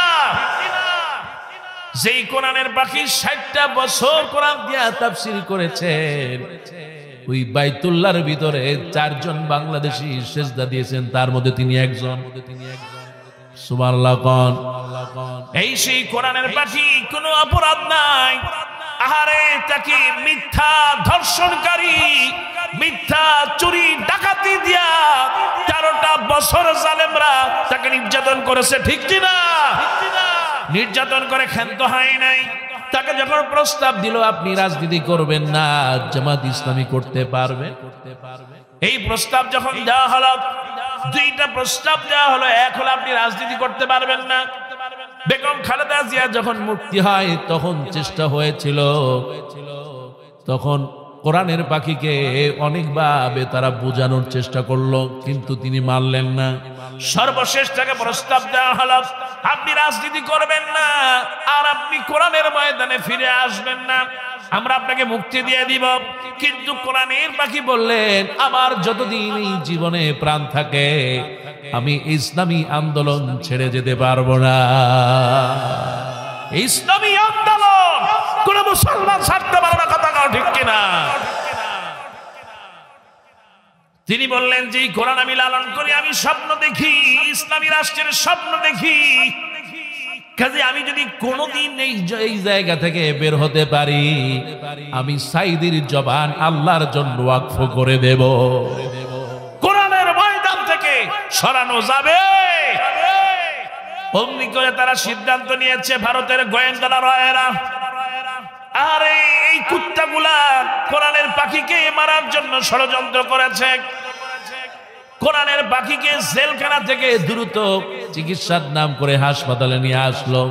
Speaker 1: যেই কোরআনের পাখি 60টা বছর কোরআন দিয়া তাফসীর করেছেন, ওই বাইতুল্লাহর ভিতরে 4 জন বাংলাদেশী সেজদা দিয়েছেন, তার মধ্যে তিনি একজন। সুবহানাল্লাহ কোন? এই সেই কোরআনের পাখি, কোনো অপরাধ নাই, আহারে তাকে মিথ্যা ধর্ষণকারী, মিথ্যা চুরি ডাকাতি দিয়া 13টা বছর জালেমরা তাকে নির্যাতন করেছে, ঠিক কিনা? নির্যাতন করে ক্ষান্ত হয় নাই। তাকে যখন প্রস্তাব দিল আপনি রাজনীতি করবেন না, জামাত ইসলামী করতে পারবে, এই প্রস্তাব যখন দেওয়া হলো, দুইটা প্রস্তাব দেওয়া হলো, এক হলো আপনি রাজনীতি করতে পারবেন না। বেগম খালেদা জিয়া যখন মুক্তি হয় তখন চেষ্টা হয়েছিল, তখন কোরআনের পাখিকে অনেকভাবে তারা বোঝানোর চেষ্টা করলো, কিন্তু তিনি মানলেন না। সর্বশেষ তাকে প্রস্তাব দেওয়া হলো আপনি রাজনীতি করবেন না আর আপনি কোরআনের ময়দানে ফিরে আসবেন না, আমরা আপনাকে মুক্তি দিয়ে দিব। কিন্তু কোরআনের পাখি বললেন আমার যতদিন এই জীবনে প্রাণ থাকে আমি ইসলামী আন্দোলন ছেড়ে যেতে পারবো না। ইসলামী আন্দোলন কোন মুসলমান ছাড়তে পারে না, কথা কাও ঠিক কিনা? তিনি বললেন যে এই কোরআন আমি লালন করি, আমি স্বপ্ন দেখি, ইসলামী রাষ্ট্রের স্বপ্ন দেখি, কাজে আমি যদি কোনোদিন এই জায়গা থেকে বের হতে পারি আমি সাইদির জবান আল্লাহর জন্য ওয়াকফ করে দেব। কোরআনের ময়দান থেকে সরানো যাবে অমনি করে তারা সিদ্ধান্ত নিয়েছে। ভারতের গোয়েন্দারা রয়েরা আরে এই কুত্তাগুলা কোরআনের পাখিকে মারার জন্য ষড়যন্ত্র করেছে। কোরআনের পাখিকে জেলখানা থেকে দ্রুত চিকিৎসার নাম করে হাসপাতালে নিয়ে আসলো।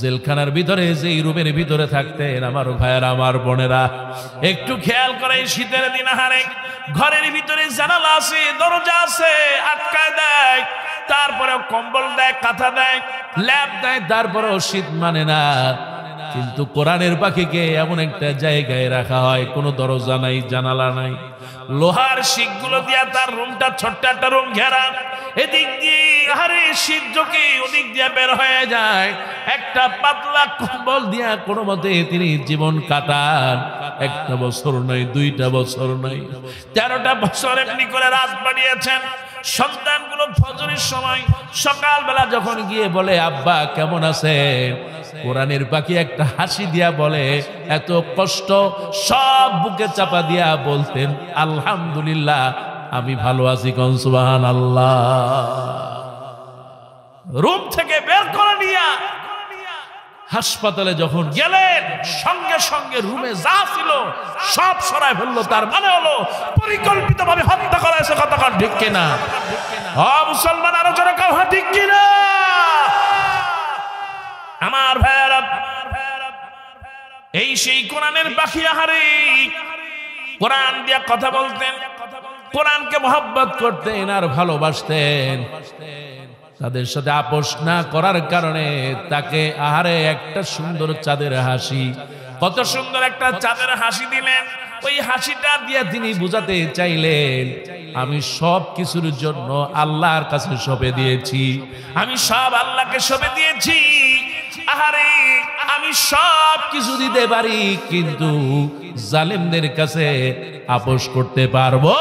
Speaker 1: জেলখানার ভিতরে যে রুমের ভিতরে থাকতেন আমার ভাইয়েরা, আমার বোনেরা, একটু খেয়াল করে শীতের দিন হারে ঘরের ভিতরে জানালা আছে, দরজা আছে, আটকায় দেয়, তারপরেও কম্বল দেয়, কাঁথা দেয়, ল্যাপ দেয়, তারপরেও শীত মানে না। কিন্তু কোরআনের পাখিকে এমন একটা জায়গায় রাখা হয়, কোনো দরজা নাই, জানালা নাই, লোহার শিকগুলো দিয়া তার রুমটা ছোট্ট একটা রুম ঘেরা, এদিক দিয়ে আরে শীত ঢোকে, ওদিক দিয়ে বের হয়ে যায়, একটা পাতলা কম্বল দিয়া কোনো মতে তিনি জীবন কাটান। একটা বছর নয়, 2টা বছর নয়, 13টা বছর এমনি করে রাত বাড়িয়েছেন। সন্তানগুলো ফজরের সময় সকালবেলা যখন গিয়ে বলে আব্বা কেমন আছেন, কোরআনের পাখি একটা হাসি দিয়া বলে, এত কষ্ট সব বুকে চাপা দিয়া বলতেন আলহামদুলিল্লাহ আমি ভালো আছি, কোন সুবহানাল্লাহ। রুম থেকে বের করে নিয়া হাসপাতালে যখন গেলেন সঙ্গে সঙ্গে রুমে যা ছিল সব সরাই ফেললো। তার মানে হলো পরিকল্পিতভাবে হত্যা করা হয়েছে, কথা ঠিক কিনা? মুসলমান আরো জোরে কাউ ঠিক কিনা? আমার ভাইয়েরা, এই সেই কোরআনের পাখি আহারে কোরআন দিয়া কথা বলতেন, কোরআনকে মহব্বত করতেন আর ভালোবাসতেন। তাদের সাথে আপোষ না করার কারণে তাকে আহারে একটা সুন্দর চাঁদের হাসি, কত সুন্দর একটা চাঁদের হাসি দিলেন। ওই হাসিটা দিয়ে তিনি বুঝাতে চাইলেন আমি সব কিছুর জন্য আল্লাহর কাছে সঁপে দিয়েছি, আমি সব আল্লাহকে সঁপে দিয়েছি। আহারে আমি সব কিছু দিতে পারি কিন্তু জালেমদের কাছে আপোষ করতে পারবো?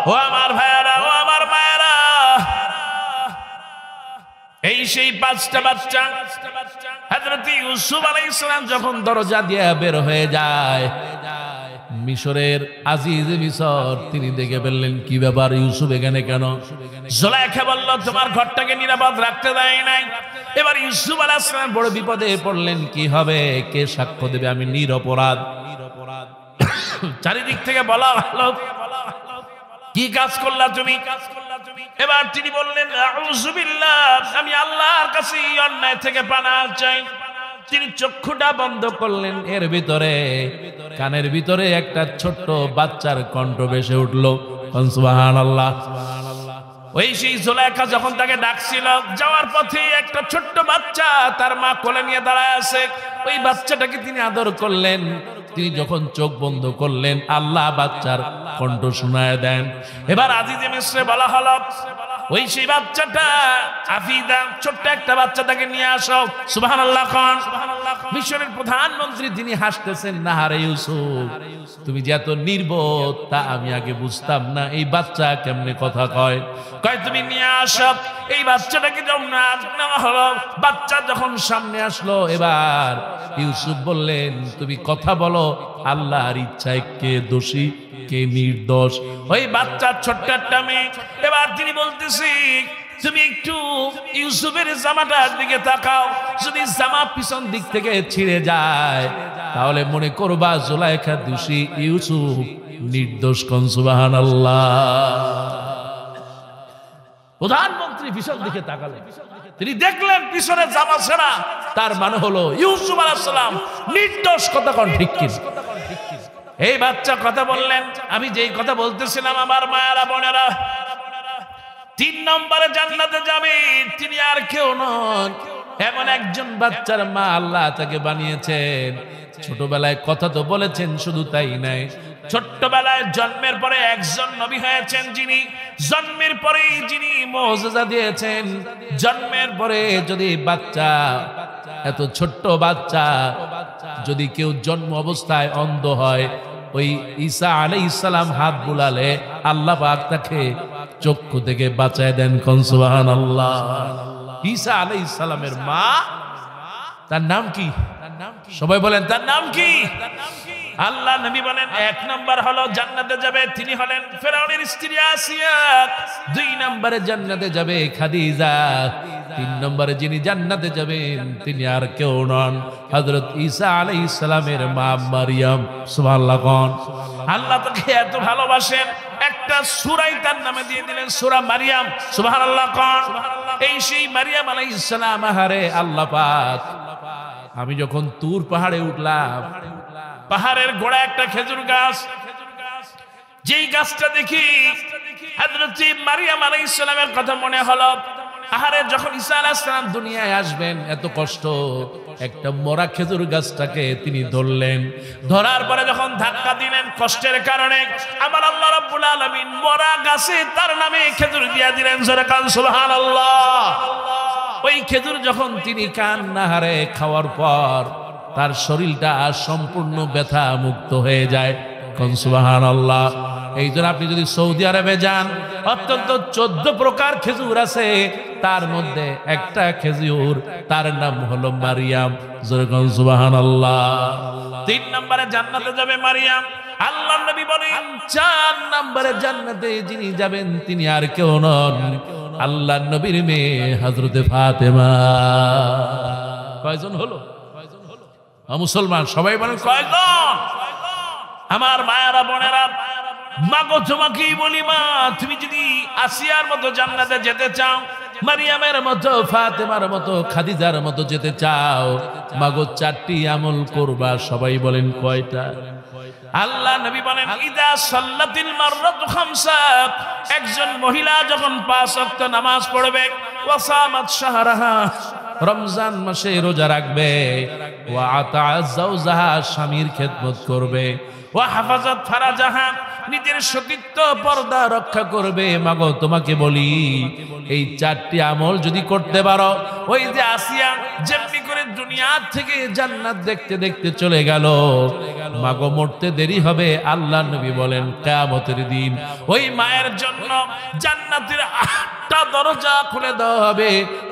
Speaker 1: ও আমার ভাইয়েরা, ও আমার মায়েরা, এই সেই 5টা বাচ্চা হযরত ইউসুফ আলাইহিস সালাম যখন দরজা দিয়ে বের হয়ে যায়, মিশরের আজিজ মিশর তিনি দেখে ফেললেন কি ব্যাপার, ইউসুফ এখানে কেন? জুলাইখা বলল তোমার ঘরটাকে নিরাপদ রাখতে দেয় নাই। এবার ইউসুফ আলাইহিস সালাম বড় বিপদে পড়লেন, কি হবে, কে সাক্ষ্য দেবে, আমি নিরপরাধ। চারিদিক থেকে বলা হলো কি কাজ করলা তুমি? এবার তিনি বললেন আউযু বিল্লাহ, আমি আল্লাহর কাছে অন্যায় থেকে পানাহ চাই। তিনি চক্ষুটা বন্ধ করলেন, এর ভিতরে কানের ভিতরে একটা ছোট্ট বাচ্চার কণ্ঠ ভেসে উঠলো, সুবহানাল্লাহ। ওই সেই জুলাইখা যখন তাকে ডাকছিল, যাওয়ার পথে একটা ছোট্ট বাচ্চা তার মা কোলে নিয়ে দাঁড়ায় আছে, ওই বাচ্চাটাকে তিনি আদর করলেন। তিনি যখন চোখ বন্ধ করলেন আল্লাহ বাচ্চার কণ্ঠ শোনায় দেন। এবার আজিজে মিসরে বলা হলো ওই সেই বাচ্চাটা আফিদা, ছোট্ট একটা বাচ্চা, তাকে নিয়ে আসো। সুবহানাল্লাহ খান। মিশরের প্রধানমন্ত্রী তিনি হাসতেছেন, না হারে ইউসুফ তুমি যে এত নির্বোধ তা আমি আগে বুঝতাম না, এই বাচ্চা কেমনে কথা কয়? কয় তুমি নিয়ে আসো। এই বাচ্চাটাকে যখন নেওয়া হলো, বাচ্চা যখন সামনে আসলো, এবার ইউসুফ বললেন তুমি কথা বলো, আল্লাহর ইচ্ছায় কে দোষী কে নির্দোষ? ওই বাচ্চা ছোট্ট একটা মেয়ে। এবার তিনি বলতেছি তুমি একটু ইউসুফের জামাটার দিকে তাকাও, যদি জামা পিছন দিক থেকে ছিঁড়ে যায় তাহলে মনে করবা জুলাইখা দোষী, ইউসুফ নির্দোষ। কোন সুবহানাল্লাহ। প্রধানমন্ত্রী পিছন দিকে তাকালেন, তিনি দেখলেন পিছনে জামা ছেঁড়া, তার মানে হলো ইউসুফ আলাইহিস সালাম নির্দোষ। কথা কোন ঠিক কি? এই বাচ্চা কথা বললেন, আমি যেই কথা বলতেছিলাম আমার মায়েরা বোনেরা, 3 নম্বরে জান্নাতে যাবে তিনি আর কেউ নন, এমন একজন বাচ্চার মা আল্লাহ তাকে বানিয়েছেন। ছোটবেলায় কথা তো বলেছেন, শুধু তাই নাই, ছোট্টবেলায় জন্মের পরে একজন নবী হয়েছেন, যিনি জন্মের পরেই যিনি মুআজিজা দিয়েছেন। জন্মের পরে যদি বাচ্চা, এত ছোট্ট বাচ্চা যদি কেউ জন্ম অবস্থায় অন্ধ হয়, ওই ঈসা আলাইহিস সালাম হাত বুলালে আল্লাহ পাক তাকে চক্ষু থেকে বাঁচায় দেন। কোন সুবহানাল্লাহ। ঈসা আলাইহিস সালামের মা, তার নাম কি? সবাই বলেন তার নাম কি? আল্লাহ নবী বলেন 1 নম্বর হলো জান্নাতে যাবে তিনি হলেন ফেরাউনের স্ত্রী আসিয়া, 2 নম্বরে জান্নাতে যাবে খাদিজা, 3 নম্বরে যিনি জান্নাতে যাবেন তিনি আর কেউ নন, হযরত ঈসা আলাইহিস সালামের মা মারিয়াম। সুবহানাল্লাহ। কোন আল্লাহ তাকে এত ভালোবাসেন, একটা সূরাই তার নামে দিয়ে দিলেন, সূরা মারিয়াম। সুবহানাল্লাহ। কোন এই সেই মারিয়াম আলাইহিস সালাম। আহারে আল্লাহ পাক, আমি যখন তুর পাহাড়ে উঠলাম, পাহাড়ের গোড়ায় একটা খেজুর গাছ, যেই গাছটা দেখি হযরত মারিয়াম আলাইহিস সালামের কথা মনে হলো। আহারে যখন ঈসা আলাইহিস সালাম দুনিয়ায় আসবেন, এত কষ্ট, একটা মরা খেজুর গাছটাকে তিনি ধরলেন, ধরার পরে যখন ধাক্কা দিলেন কষ্টের কারণে, আমার আল্লাহ রাব্বুল আলামিন মরা গাছে তার নামে খেজুর দিয়া দিলেন। জোরে কান সুবহানাল্লাহ। ওই খেজুর যখন তিনি কান্নাহারে খাওয়ার পর তার শরীরটা সম্পূর্ণ ব্যথা মুক্ত হয়ে যায়। কোন সুবহানাল্লাহ। এই জন্য আপনি যদি সৌদি আরবে যান, অত্যন্ত 14 প্রকার খেজুর আছে, তার মধ্যে একটা খেজুর তার নাম হলো মারিয়াম। জোরে কোন সুবহানাল্লাহ। 3 নম্বরে জান্নাতে যাবে মারিয়াম। আল্লাহর নবী বলেন 4 নম্বরে জান্নাতে যিনি যাবেন তিনি আর কেউ নন, আল্লাহর নবীর মেয়ে হযরতে ফাতেমা। কয়জন হলো? মুসলমান সবাই বলেন কয়জন? আমার মায়েরা বোনেরা, মাগো তোমাকেই বলি মা, তুমি যদি আসিয়ার মতো জান্নাতে যেতে চাও, মারিয়ামের মতো, ফাতেমার মতো, খাদিজার মতো যেতে চাও, মাগো 4টি আমল করবা। সবাই বলেন কয়টা? আল্লাহ নবী বলেন ইদা সাল্লাতিল মাররাতু খামসা, একজন মহিলা যখন 5 ওয়াক্ত নামাজ পড়বে, ওয়া সামাত শাহরাহা, রমজান মাসে রোজা রাখবে, ওয়া আতাআ যাওজাহা, স্বামীর খেদমত করবে, ওয়া হাফাজাত ফারাজাহা, নিজের সতীত্ব পর্দা রক্ষা করবে। মাগো তোমাকে বলি, এই 4টি আমল যদি করতে পারো, ওই যে আসিয়া যেমনি করে দুনিয়া থেকে জান্নাত দেখতে দেখতে চলে গেল, মাগো মরতে দেরি হবে। আল্লাহ নবী বলেন কিয়ামতের দিন ওই মায়ের জন্য জান্নাতের 8টা দরজা খুলে দেওয়া হবে,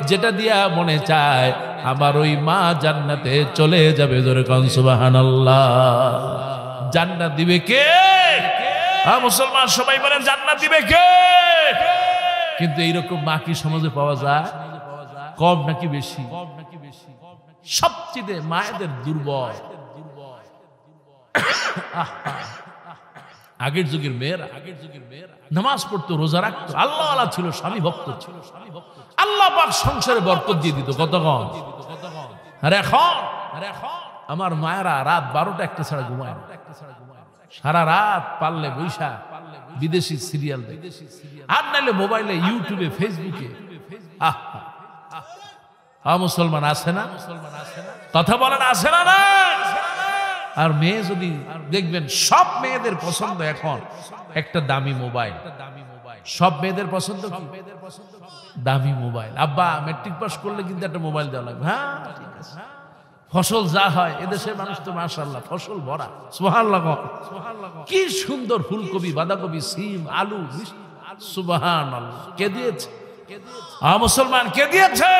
Speaker 1: যেটা দিয়া মনে চায় আমার ওই মা জান্নাতে চলে যাবে। জোরে কোন সুবহানাল্লাহ। জান্নাত দিবে কে? মুসলমান সবাই বলেন জান্নাত দিবে কে? কিন্তু এইরকম মা কি সমাজে পাওয়া যায়? কম নাকি বেশি? সবচেয়ে মায়েদের দুর্বল। আগের যুগের মেয়েরা নামাজ পড়তো, রোজা রাখতো, আল্লাহ ওয়ালা ছিল, স্বামী ভক্ত ছিল, আল্লাহ পাক সংসারে বরকত দিয়ে দিত। কতক্ষণ? আর এখন আমার মায়েরা রাত 12টা 1টা ছাড়া ঘুমায় না, সারা রাত পারলে বৈশা বিদেশি সিরিয়াল দেখে, আর নাইলে মোবাইলে, ইউটিউবে, ফেসবুকে। মুসলমান আছে না? কথা বলেন আছে না? না। আর মেয়ে যদি দেখবেন, সব মেয়েদের পছন্দ এখন একটা দামি মোবাইল। সব মেয়েদের পছন্দ কি? দামি মোবাইল। আব্বা ম্যাট্রিক পাস করলে কিন্তু একটা মোবাইল দেওয়া লাগবে। হ্যাঁ ঠিক আছে। ফসল যা হয়, এদেশের মানুষ তো মাশাআল্লাহ ফসল ভরা। সুবহানাল্লাহ। কি সুন্দর ফুলকপি, বাঁধাকপি, সিম, আলু, সুবহানাল্লাহ। কে দিয়েছে? মুসলমান কে দিয়েছে?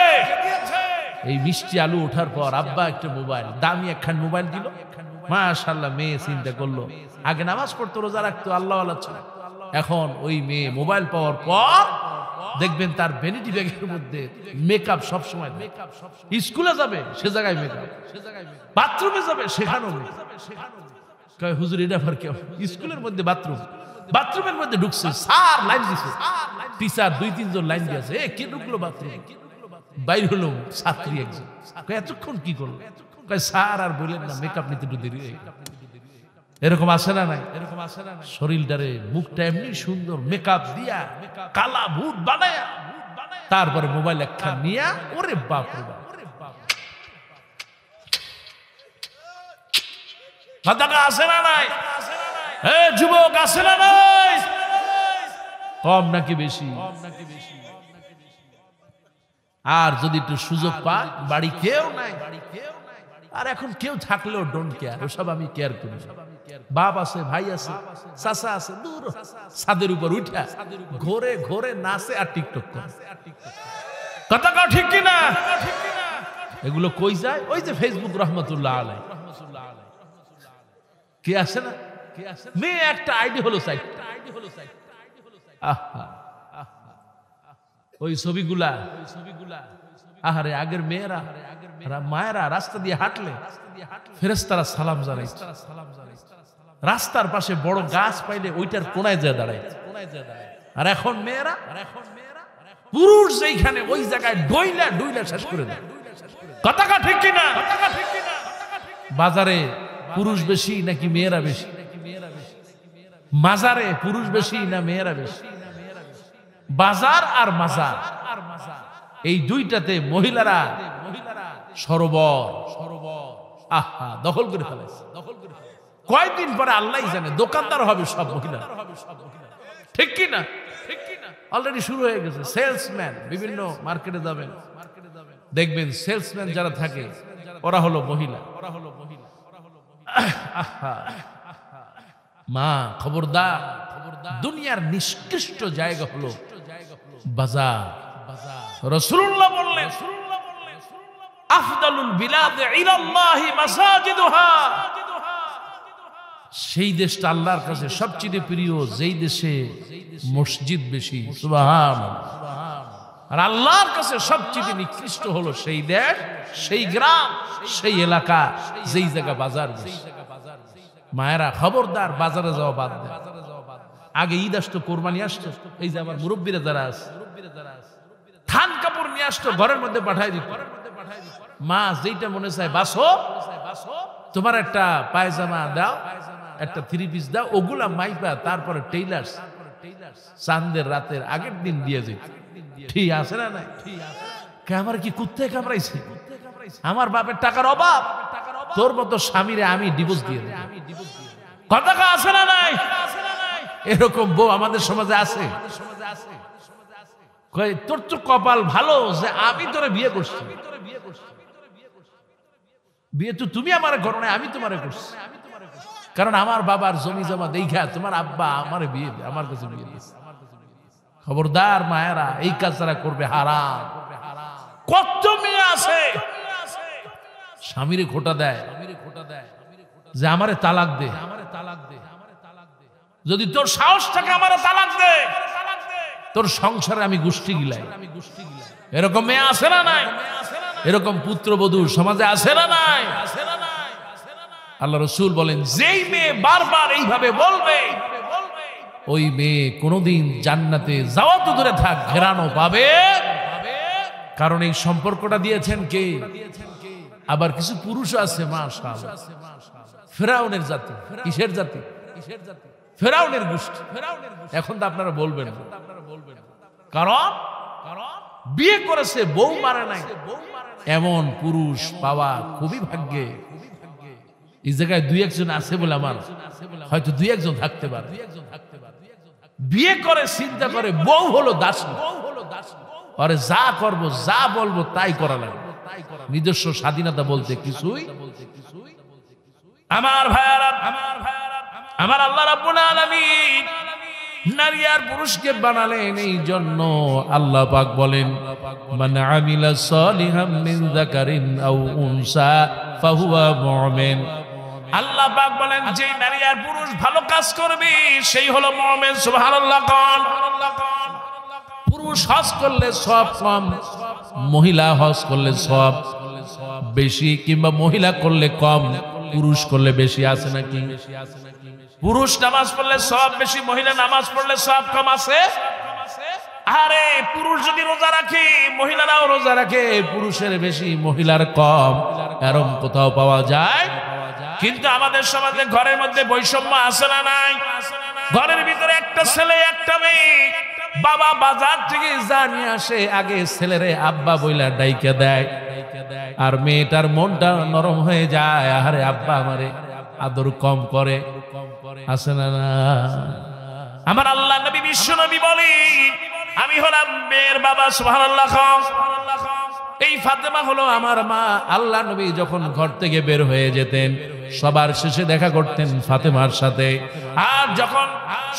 Speaker 1: এই মিষ্টি আলু ওঠার পর আব্বা একটা মোবাইল, দামি একখান মোবাইল দিল। মাশাআল্লাহ। মেয়ে চিন্তা করলো, আগে নামাজ পড়তো, রোজা রাখতো, আল্লাহ ওয়ালা ছিল। এখন ওই মেয়ে মোবাইল পাওয়ার পর দেখবেন তার ভ্যানিটি ব্যাগের মধ্যে মেকআপ সব সময়। স্কুলে যাবে সে জায়গায় মেকআপ, বাথরুমে যাবে সেখানেও মেকআপ। কয় হুজুর এটা আবার কেউ? স্কুলের মধ্যে বাথরুম, বাথরুমের মধ্যে ঢুকছে, স্যার লাইন দিছে, টিচার 2-3 জন লাইন দিয়েছে, এ কে ঢুকলো বাথরুমে? বাইর হলো ছাত্রী একজন। কয় এতক্ষণ কি করলো? কয় স্যার আর বললেন না, মেকআপ নিতে একটু দেরি হয়ে গেল। এরকম আছে না নাই? এরকম আছে না? শরীরটারে মুখটা এমনি সুন্দর মেকআপ দিয়া কালা ভূত বানায়া তারপরে মোবাইল একখান নিয়া, ওরে বাপ রে বাপ, কথাটা আছে না নাই? এ যুবক আছে না নাই? কম নাকি বেশি? আর যদি একটু সুযোগ পায়, বাড়ি কেউ নাই, আর এখন কেউ থাকলেও ডোন্ট কেয়ার, ওসব আমি কেয়ার করি। বাপ আছে, ভাই আছে, চাচা আছে, দূর ছাদের উপর উঠা ঘোরে ঘোরে নাচে আর টিকটক করে। কথা কও ঠিক কিনা? এগুলো কই যায়? ওই যে ফেসবুক রহমতুল্লাহ আলাই, কে আসে না? মেয়ে একটা আইডি হলো সাইট। ওই ছবিগুলা, আহারে আগের মেয়েরা মায়েরা রাস্তা দিয়ে হাঁটলে ফেরেশতারা সালাম জানাই, রাস্তার পাশে বড় গাছ পাইলে ওইটার কোনায় যায় দাঁড়ায়। আর এখন মেয়েরা, পুরুষ যেখানে ওই জায়গায় ডইলা ডইলা শেষ করে দেয়। কথা ঠিক কিনা? বাজারে পুরুষ বেশি নাকি মেয়েরা বেশি? মাজারে পুরুষ বেশি না মেয়েরা বেশি? বাজার আর মাজার, এই দুইটাতে মহিলারা সরোবর আহা দখল করে ফেলেছে। কয়েকদিন পরে আল্লাহ জানে দোকানদার হবে সব মহিলা, ঠিক কি না? অলরেডি শুরু হয়ে গেছে। সেলসম্যান, বিভিন্ন মার্কেটে যাবেন দেখবেন সেলসম্যান যারা থাকে ওরা হলো মহিলা। মা খবরদার, দুনিয়ার নিষ্কৃষ্ট জায়গা হলো বাজার। রাসূলুল্লাহ বললেন, আফদালুল বিলাদ ইলাল্লাহি মাসাজিদুহা, সেই দেশটা আল্লাহর কাছে সবচেয়ে প্রিয় যেই দেশে মসজিদ বেশি। সুবহানাল্লাহ। আর আল্লাহর কাছে সবচেয়ে নিকৃষ্ট হলো সেই দেশ, সেই গ্রাম, সেই এলাকা যেই জায়গা বাজার বেশি। মায়েরা খবরদার বাজারে যাওয়া বাদ দেন। আগে ঈদ আসতো, কোরবানি আসতো, এই যে আমার মুরব্বীরা যারা আছে থান কাপড় নিয়ে আসতো, ঘরের মধ্যে পাঠাই দিত। মা যেইটা মনে চায় বাসো, তোমার একটা পায়জামা দাও, একটা 3 পিস দাও, ওগুলা মাইপা তারপরে টেইলার্স চাঁদের রাতের আগের দিন দিয়ে যেত। ঠিক আছে না নাই? আমার কি কুত্তে কামড়াইছে? আমার বাপের টাকার অভাব, তোর মতো স্বামীরে আমি ডিভোর্স দিয়ে দেব। কথা আছে না নাই? এরকম বউ আমাদের সমাজে আছে। তোর তো কপাল ভালো যে আমি তোরে বিয়ে করছি। বিয়ে তো তুমি আমার ঘর নাই, আমি তোমারে করছি। কারণ আমার বাবার জমি জমা দেখা তোমার আব্বা আমার বিয়ে, আমার কাছে বিয়ে দিয়েছে। খবরদার মায়েরা, এই কাজ যারা করবে হারাম। কত মেয়ে আছে স্বামীরে খোটা দেয় যে আমারে তালাক দে, যদি তোর সাহস থাকে আমারে তালাক দে, তোর সংসারে আমি গোষ্ঠী গিলাই। এরকম মেয়ে আছে না নাই? এরকম পুত্রবধূ সমাজে আছে না নাই? আল্লাহ রাসূল বলেন, যেই মেয়ে বারবার এইভাবে বলবে ওই মেয়ে কোনোদিন জান্নাতে যাওয়া তো দূরে থাক, ঘেরানো পাবে। কারণ এই সম্পর্কটা দিয়েছেন কে? আবার কিছু পুরুষ আছে মাশাআল্লাহ, ফেরাউনের জাতি। কিসের জাতি? ফেরাউনের গোষ্ঠী। এখন তো আপনারা বলবেন, কারণ বিয়ে করেছে বউ মারে নাই, এমন পুরুষ পাওয়া খুবই ভাগ্যে। এই জায়গায় 2-1 আছে বলে আমার হয়তো 2-1 থাকতে পারে। বিয়ে করে চিন্তা করে বউ হলো দাসী, আরে যা করবো যা বলবো তাই করা লাগবে, নিজস্ব স্বাধীনতা বলতে কিছুই। আমার ভাইয়ারা, আমার আল্লাহ রাব্বুল আলামিন নারী আর পুরুষকে বানালেন এই জন্য। আল্লাহ পাক বলেন, মান আমিলা সালিহাম মিন যাকারিন আও উনসা ফাহুয়া মুমিন। আল্লাহ পাক বলেন, যে নারী আর পুরুষ ভালো কাজ করবে সেই হলো মুমিন। সুবহানাল্লাহ। পুরুষ
Speaker 2: পুরুষ হজ করলে সব কম, মহিলা হজ করলে সব বেশি, কিংবা মহিলা করলে কম, পুরুষ করলে বেশি আছে নাকি?
Speaker 1: পুরুষ নামাজ পড়লে সব বেশি, মহিলা নামাজ পড়লে সব কম আছে। আরে পুরুষ যদি রোজা রাখে, মহিলারাও রোজা রাখে,
Speaker 2: পুরুষের বেশি মহিলার কম, এরম কোথাও পাওয়া যায়?
Speaker 1: কিন্তু আমাদের সমাজে ঘরের মধ্যে বৈষম্য আছে না নাই? ঘরের ভিতরে একটা ছেলে একটা মেয়ে, বাবা বাজার থেকে যা নিয়ে আসে আগে ছেলেরে আব্বা বইলা ডাইকা দেয়,
Speaker 2: আর মেয়েটার মনটা নরম হয়ে যায়, আরে আব্বা আমারে আদর কম করে, আছে না? না,
Speaker 1: আমার আল্লাহ নবী বিশ্ব নবী বলেন, আমি হলাম মেয়ের বাবা। সুবহানাল্লাহ। এই ফাতেমা হলো আমার মা।
Speaker 2: আল্লাহ নবী যখন ঘর থেকে বের হয়ে যেতেন, সবার শেষে দেখা করতেন ফাতেমার সাথে।
Speaker 1: আর যখন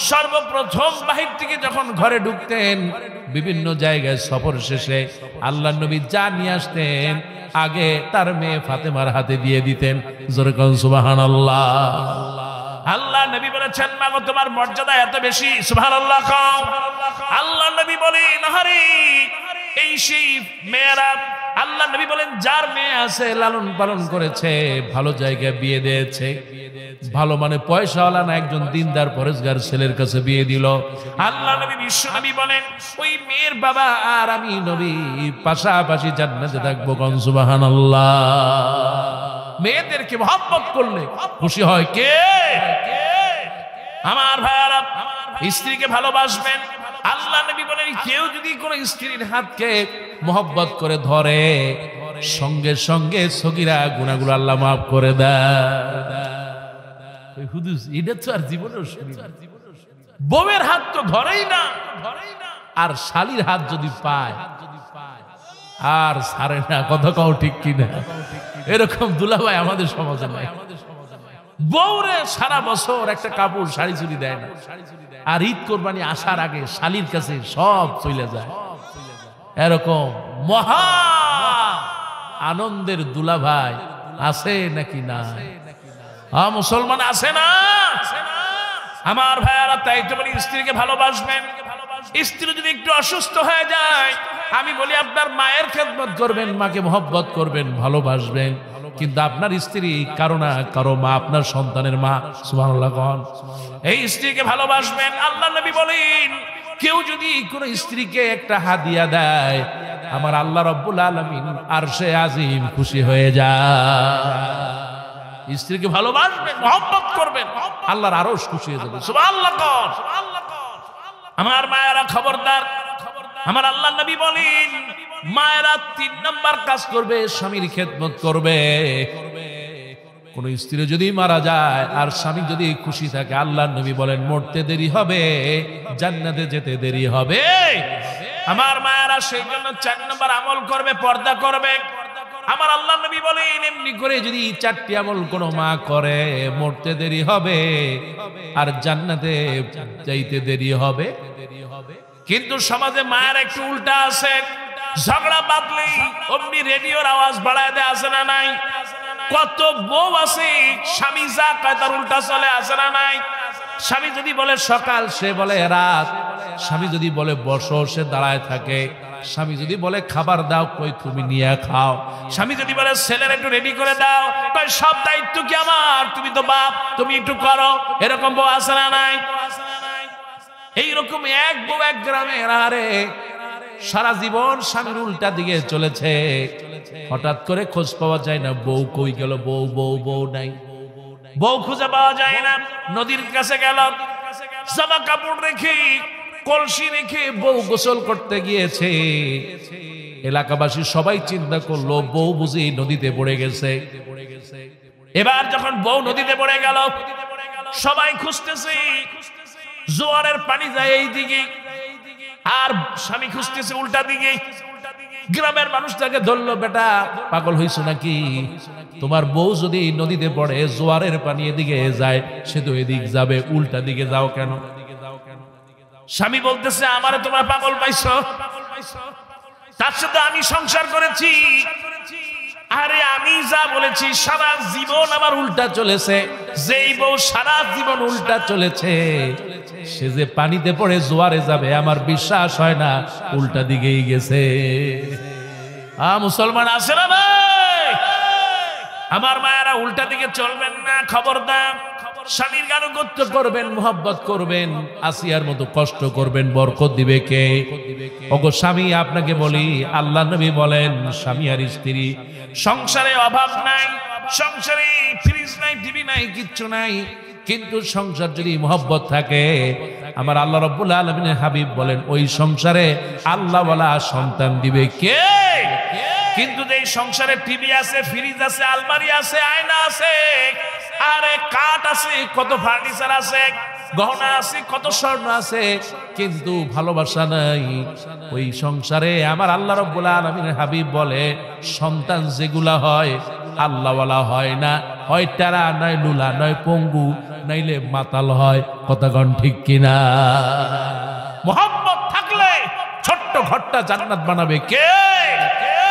Speaker 1: সর্বপ্রথম বাহির থেকে যখন ঘরে ঢুকতেন,
Speaker 2: বিভিন্ন জায়গায় সফর শেষে আল্লাহ নবী যা নিয়ে আসতেন আগে তার মেয়ে ফাতেমার হাতে দিয়ে দিতেন। জোরে কোন সুবহানাল্লাহ।
Speaker 1: আল্লাহ নবী বলেছেন, মা গো তোমার মর্যাদা এত বেশি। সুবহানাল্লাহ। আল্লাহ নবী বলেন, আরে এই সেই মেয়েরা, আল্লাহ নবী বলেন যার মেয়ে আছে লালন পালন করেছে, ভালো জায়গায় বিয়ে দিয়েছে,
Speaker 2: ভালো মানে পয়সাওয়ালা না, একজন দিনদার পরেশগার ছেলের কাছে বিয়ে দিল,
Speaker 1: আল্লাহ নবী বিশ্ব নবী বলেন ওই মেয়ের বাবা
Speaker 2: আর আমি নবী পাশাপাশি জান্নাতে থাকবো। কোন সুবহানাল্লাহ।
Speaker 1: মেয়েদেরকে মহব্বত করলে
Speaker 2: খুশি হয় কে?
Speaker 1: আমার ভাইয়ারা, স্ত্রীকে ভালোবাসবেন। আল্লাহ নবী বলেন কেউ যদি কোনো স্ত্রীর হাতকে
Speaker 2: মহব্বত করে ধরে, সঙ্গে সঙ্গে সগীরা গুনাহগুলো আল্লাহ মাফ করে দেয়। হুদুস এটা তো আর জীবনেও শুনি না।
Speaker 1: বউয়ের হাত তো ধরেই না,
Speaker 2: আর শালীর হাত যদি পায় আর ছাড়ে না। কথা কও ঠিক কিনা? এরকম দুলাভাই আমাদের সমাজে নাই।
Speaker 1: বউরে সারা বছর একটা কাপড় শাড়ি চুড়ি দেয় না,
Speaker 2: আর ঈদ কোরবানি আসার আগে শালীর কাছে সব চলে যায়। এরকম মহা আনন্দের দুলাভাই আছে নাকি না?
Speaker 1: মুসলমান আছে না? আমার ভাইয়ারা, তাই তো বলি স্ত্রীকে ভালোবাসবেন। স্ত্রী যদি একটু অসুস্থ হয়ে যায়, আমি বলি আপনার মায়ের খেদমত করবেন, মাকে মহব্বত করবেন, ভালোবাসবেন।
Speaker 2: কিন্তু আপনার স্ত্রী কারো না কারো মা, আপনার সন্তানের মা। সুবহানাল্লাহ।
Speaker 1: এই স্ত্রীকে ভালোবাসবেন। আল্লাহ নবী বলেন কেউ যদি কোনো স্ত্রীকে একটা হাদিয়া দেয়,
Speaker 2: আমার আল্লাহ রাব্বুল আলামিন আরশে আজিম খুশি হয়ে যায়।
Speaker 1: স্ত্রীকে ভালোবাসবেন, মহব্বত করবেন,
Speaker 2: আল্লাহর আরশ খুশি হয়ে যাবে।
Speaker 1: সুবহানাল্লাহ। আমার মায়েরা খবরদার, আমার আল্লাহ নবী বলেন মায়েরা 3 নাম্বার কাজ করবে, স্বামীর খেদমত করবে।
Speaker 2: কোন স্ত্রী যদি মারা যায় আর স্বামী যদি খুশি থাকে, আল্লাহর নবী বলেন মরতে দেরি হবে, জান্নাতে যেতে দেরি হবে।
Speaker 1: আমার মায়েরা সেই জন্য 4 নাম্বার আমল করবে, পর্দা করবে। আমার আল্লাহ নবী বলেন এমনি করে যদি 4টি আমল কোনো মা করে,
Speaker 2: মরতে দেরি হবে আর জান্নাতে যাইতে দেরি হবে।
Speaker 1: কিন্তু সমাজে মায়ের একটু উল্টা আছে। ঝগড়া বাঁধলেই অমনি রেডিওর আওয়াজ বাড়ায় দেয়, আছে না নাই? কত বউ আছে স্বামী যা কয় তার উল্টা চলে, আছে না নাই?
Speaker 2: স্বামী যদি বলে সকাল, সে বলে রাত। স্বামী যদি বলে বসো, সে দাঁড়ায় থাকে। স্বামী যদি বলে খাবার দাও, কই তুমি নিয়ে খাও।
Speaker 1: স্বামী যদি বলে ছেলের একটু রেডি করে দাও, কই সব দায়িত্ব কি আমার, তুমি তো বাপ, তুমি একটু করো। এরকম বউ আছে না নাই? এইরকম এক বউ এক গ্রামের, আরে
Speaker 2: সারা জীবন স্বামীর উল্টা দিকে চলেছে, হঠাৎ করে খোঁজ পাওয়া যায় না, বউ কই গেল, বউ বউ বউ নাই,
Speaker 1: বউ খুঁজে পাওয়া যায় না। নদীর কাছে গেল, জামা কাপড় রেখে কলসি রেখে বউ গোসল করতে গিয়েছে।
Speaker 2: এলাকাবাসী সবাই চিন্তা করলো বউ বুঝি নদীতে পড়ে গেছে।
Speaker 1: এবার যখন বউ নদীতে পড়ে গেল, সবাই খুঁজতেছে, জোয়ারের পানি যায় এই দিকে, আর স্বামী খুঁজতেছে উল্টা দিকে। গ্রামের মানুষ তাকে ধরলো, বেটা পাগল হইছো নাকি? তোমার বউ যদি নদীতে পড়ে, জোয়ারের পানি এদিকে যায়, সে তো এদিক যাবে, উল্টা দিকে যাও কেন? স্বামী বলতেছে, আমারে তোমরা পাগল পাইছো, তার সাথে আমি সংসার করেছি, আরে আমি যা বলেছি সারা জীবন আমার উল্টা চলেছে, যেই বউ সারা জীবন উল্টা চলেছে সে যে পানিতে পড়ে জোয়ারে যাবে আমার বিশ্বাস হয় না, উল্টা দিকেই গেছে। মুসলমান আছে না ভাই? আমার মায়েরা উল্টা দিকে চলবেন না, খবরদার। স্বামীর আনুগত্য করবেন, মোহাব্বত করবেন, আসিয়ার মতো কষ্ট করবেন, বরকত দিবে কে? ওগো স্বামী, আপনাকে বলি, আল্লাহ নবী বলেন স্বামী আর স্ত্রী সংসারে অভাব নাই, সংসারে ফ্রিজ নাই, টিভি নাই, কিচ্ছু নাই, কিন্তু সংসার যদি মোহাব্বত থাকে, আমার আল্লাহ রাব্বুল আলামিনের হাবিব বলেন ওই সংসারে আল্লাহ ওয়ালা সন্তান দিবে কে? কিন্তু এই সংসারে টিভি আছে, ফ্রিজ আছে, আলমারি আছে, আয়না আছে, আরে কাঠ আছে, কত ফার্নিচার আছে, গহনা আছে, কত স্বর্ণ আছে, কিন্তু ভালোবাসা নাই ওই সংসারে। আমার আল্লাহ রাব্বুল আলামিনের হাবিব বলে সন্তান যেগুলা হয় আল্লাহওয়ালা হয় না, হয় টেরা, নয় লুলা, নয় পঙ্গু, নাইলে মাতাল হয়। কথাগণ ঠিক কিনা? মোহাম্মত থাকলে ছোট্ট ঘরটা জান্নাত বানাবে কে?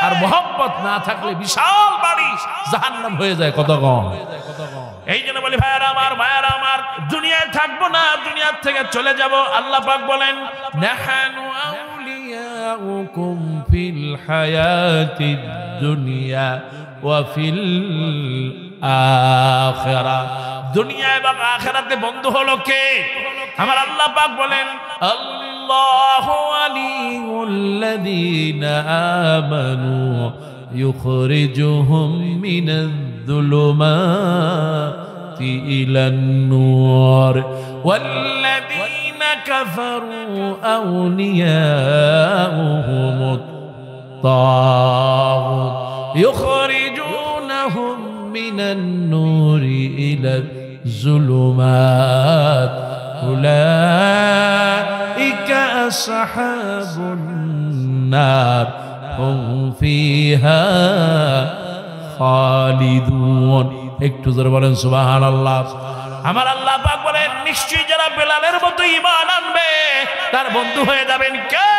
Speaker 1: আর মোহাম্মত না থাকলে বিশাল বাড়ি জাহান্নাম হয়ে যায়। কথাগণ এই জন্য বলি ভাইয়ারা আমার, মায়েরা আমার, দুনিয়ায় থাকবো না, দুনিয়ার থেকে চলে যাব। আল্লাহ পাক বলেন নাহানু আউলিয়াউকুম ফিল হায়াতিদ দুনিয়া ওয়া ফিল আখিরাহ। দুনিয়া এবং আখিরাতে বন্ধু হলো কে? আমার আল্লাহ পাক বলেন আল্লাহু ওয়ালিউল্লাযীনা আমানু يخرجهم من الظلمات إلى النور والذين كفروا أولياؤهم الطاغوت يخرجونهم من النور إلى الظلمات أولئك أصحاب النار هم فيها খালিদুন। একটু জোরে বলেন সুবহানাল্লাহ। আমার আল্লাহ পাক বলেন নিশ্চয়ই যারা বেলালের মতো ঈমান আনবে তার বন্ধু হয়ে যাবেন কে?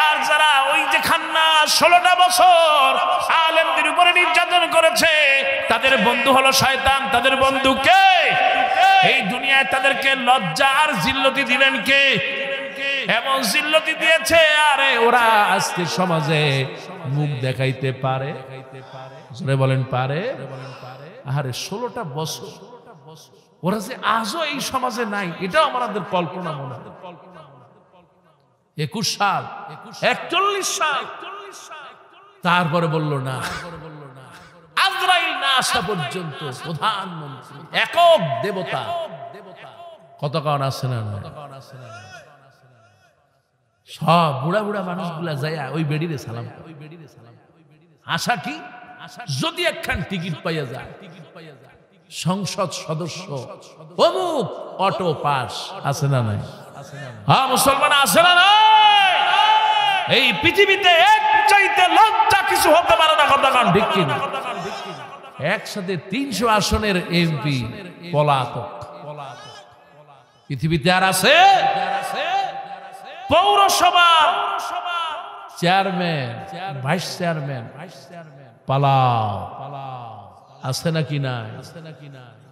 Speaker 1: আর যারা ওই যে খান্না 16টা বছর আলেমদের উপরে নির্যাতন করেছে তাদের বন্ধু হলো শয়তান। তাদের বন্ধু কে? এই দুনিয়ায় তাদেরকে লজ্জা আর জিল্লতি দিলেন কে? এমন জিল্লতি দিয়েছে, আরে ওরা আজকে সমাজে মুখ দেখাইতে পারে। বলেন পারে? আরে 16টা বছর ওরা যে আজও এই সমাজে নাই, এটাও আমাদের কল্পনা মনে হয়। 21 সাল, 41 সাল, তারপরে বলল না, আজরাইল না আসা পর্যন্ত প্রধানমন্ত্রী, একক দেবতা। কত কারণ আছে না? সব বুড়া বুড়া মানুষগুলা যায় ওই বেডিরে সালাম। আশা কি? যদি একখান টিকিট পাইয়া যায়, সংসদ সদস্য, অমুক অটো পাস, আছে না নাই? হ্যাঁ মুসলমান, আছে না নাই? এই পৃথিবীতে এক চাইতে লজ্জা কিছু হতে পারে না। কথা কান ঠিক কিনা? একসাথে 300 আসনের এমপি পলাতক পৃথিবীতে আর আছে? পৌরসভা চেয়ারম্যান, ভাইস চেয়ারম্যান পালাও, আছে নাকি নাই?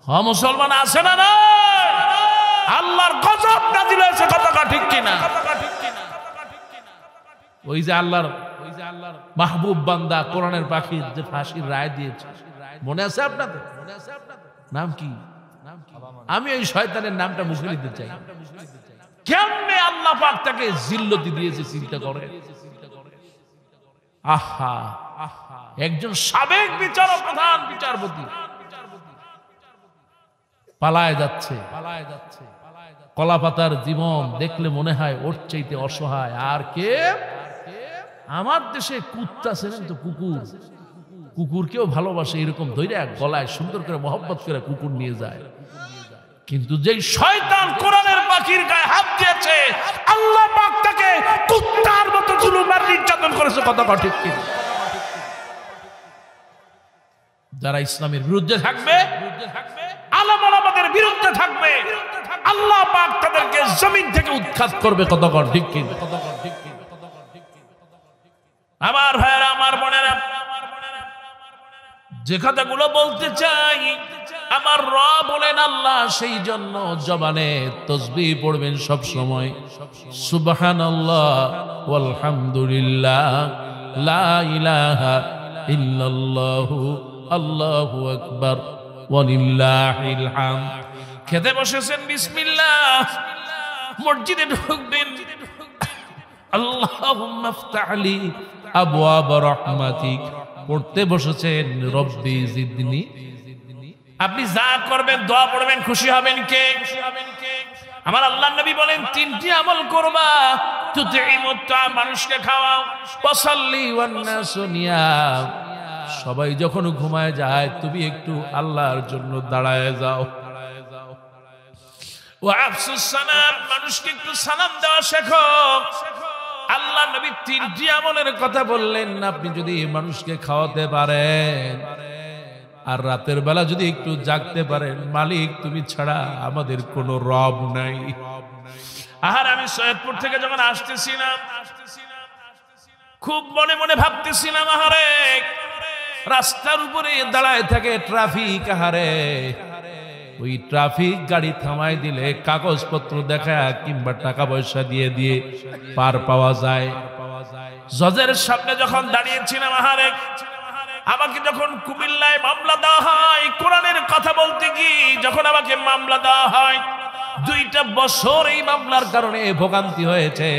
Speaker 1: হ্যাঁ মুসলমান, আছে না নাই? আল্লাহর গজব নাযিল হয়েছে। কথা ঠিক কিনা? ওই যে আল্লাহর মাহবুব বান্দা কোরআনের পাখি যে ফাঁসির রায় দিয়েছে, মনে আছে আপনাদের? নাম কি? আমি ওই শয়তানের নামটা মুছে নিতে চাই। কেমনে আল্লাহ পাক তাকে জিল্লতি দিয়েছে চিন্তা করে। আহা, একজন সাবেক বিচারক, প্রধান বিচারপতি পালায় যাচ্ছে। কলাপাতার জীবন দেখলে মনে হয় ওর চাইতে অসহায় আর কে? আমার দেশে কুত্তা ছিলেন তো, কুকুর, কুকুরকেও ভালোবাসে, এরকম ধরে গলায় সুন্দর করে মহব্বত করে কুকুর নিয়ে যায়। কিন্তু যে শয়তান কোরআনের পাখির গায়ে হাত দিয়েছে, আল্লাহ পাক তাকে কুত্তার মতো জুলুম আর নির্যাতন করেছে। কথা ঠিক কি? যারা ইসলামের বিরুদ্ধে থাকবে, আলেম ওলামাদের বিরুদ্ধে থাকবে, আল্লাহ পাক তাদেরকে জমিন থেকে উৎখাত করবে। কথা ঠিক কি? আমার ভাইয়েরা, আমার বোনেরা, যে কথাগুলো বলতে চাই আমার রব বলেন আল্লাহ, সেই জন্য জবানে তাসবিহ পড়বেন সব সময়, সুবহানাল্লাহ ওয়ালহামদুলিল্লাহ লা ইলাহা ইল্লাল্লাহু আল্লাহু আকবার ওয়ালিল্লাহিল হামদ। খেতে বসেছেন বিসমিল্লাহ, মসজিদে ঢুকবেন আল্লাহুম্মা ইফতাহ লি আবওয়াব রাহমাতিক, পড়তে বসেছেন রব্বি জিদনি। আপনি যা করবেন দোয়া পড়বেন, খুশি হবেন কে? আমার আল্লাহর নবী বলেন তিনটি আমল করবা, তুতিমুত তাআম, মানুষকে খাওয়াও, ওয়াসাল্লি ওয়ান নাসু নিয়াম, সবাই যখন ঘুমায় যায় তুমি একটু আল্লাহর জন্য দাঁড়ায় যাও, ওয়া আফসুস সালাম, মানুষকে একটু সালাম দেওয়া শেখো। আল্লাহ নবী তিনটি আমলের কথা বললেন, আপনি যদি মানুষকে খাওয়াতে পারেন আর রাতের বেলা যদি একটু জাগতে পারেন, মালিক তুমি ছাড়া আমাদের কোনো রব নাই। আর আমি সৈয়দপুর থেকে যখন আসতেছিলাম খুব মনে মনে ভাবতেছিলাম, আহারে রাস্তার উপরে দাঁড়ায় থাকে ট্রাফিক, আহারে ওই ট্রাফিক গাড়ি থামাই দিলে কাগজপত্র দেখা কিংবা টাকা পয়সা দিয়ে দিয়ে পার পাওয়া যায়। জজের সামনে যখন দাঁড়িয়েছিলাম, আহারে আমাকে যখন কুমিল্লায় মামলা দেওয়া হয় কোরআনের কথা বলতে গিয়ে, যখন আমাকে মামলা দেওয়া হয় 2টা বছর এই মামলার কারণে ভোগান্তি হয়েছে।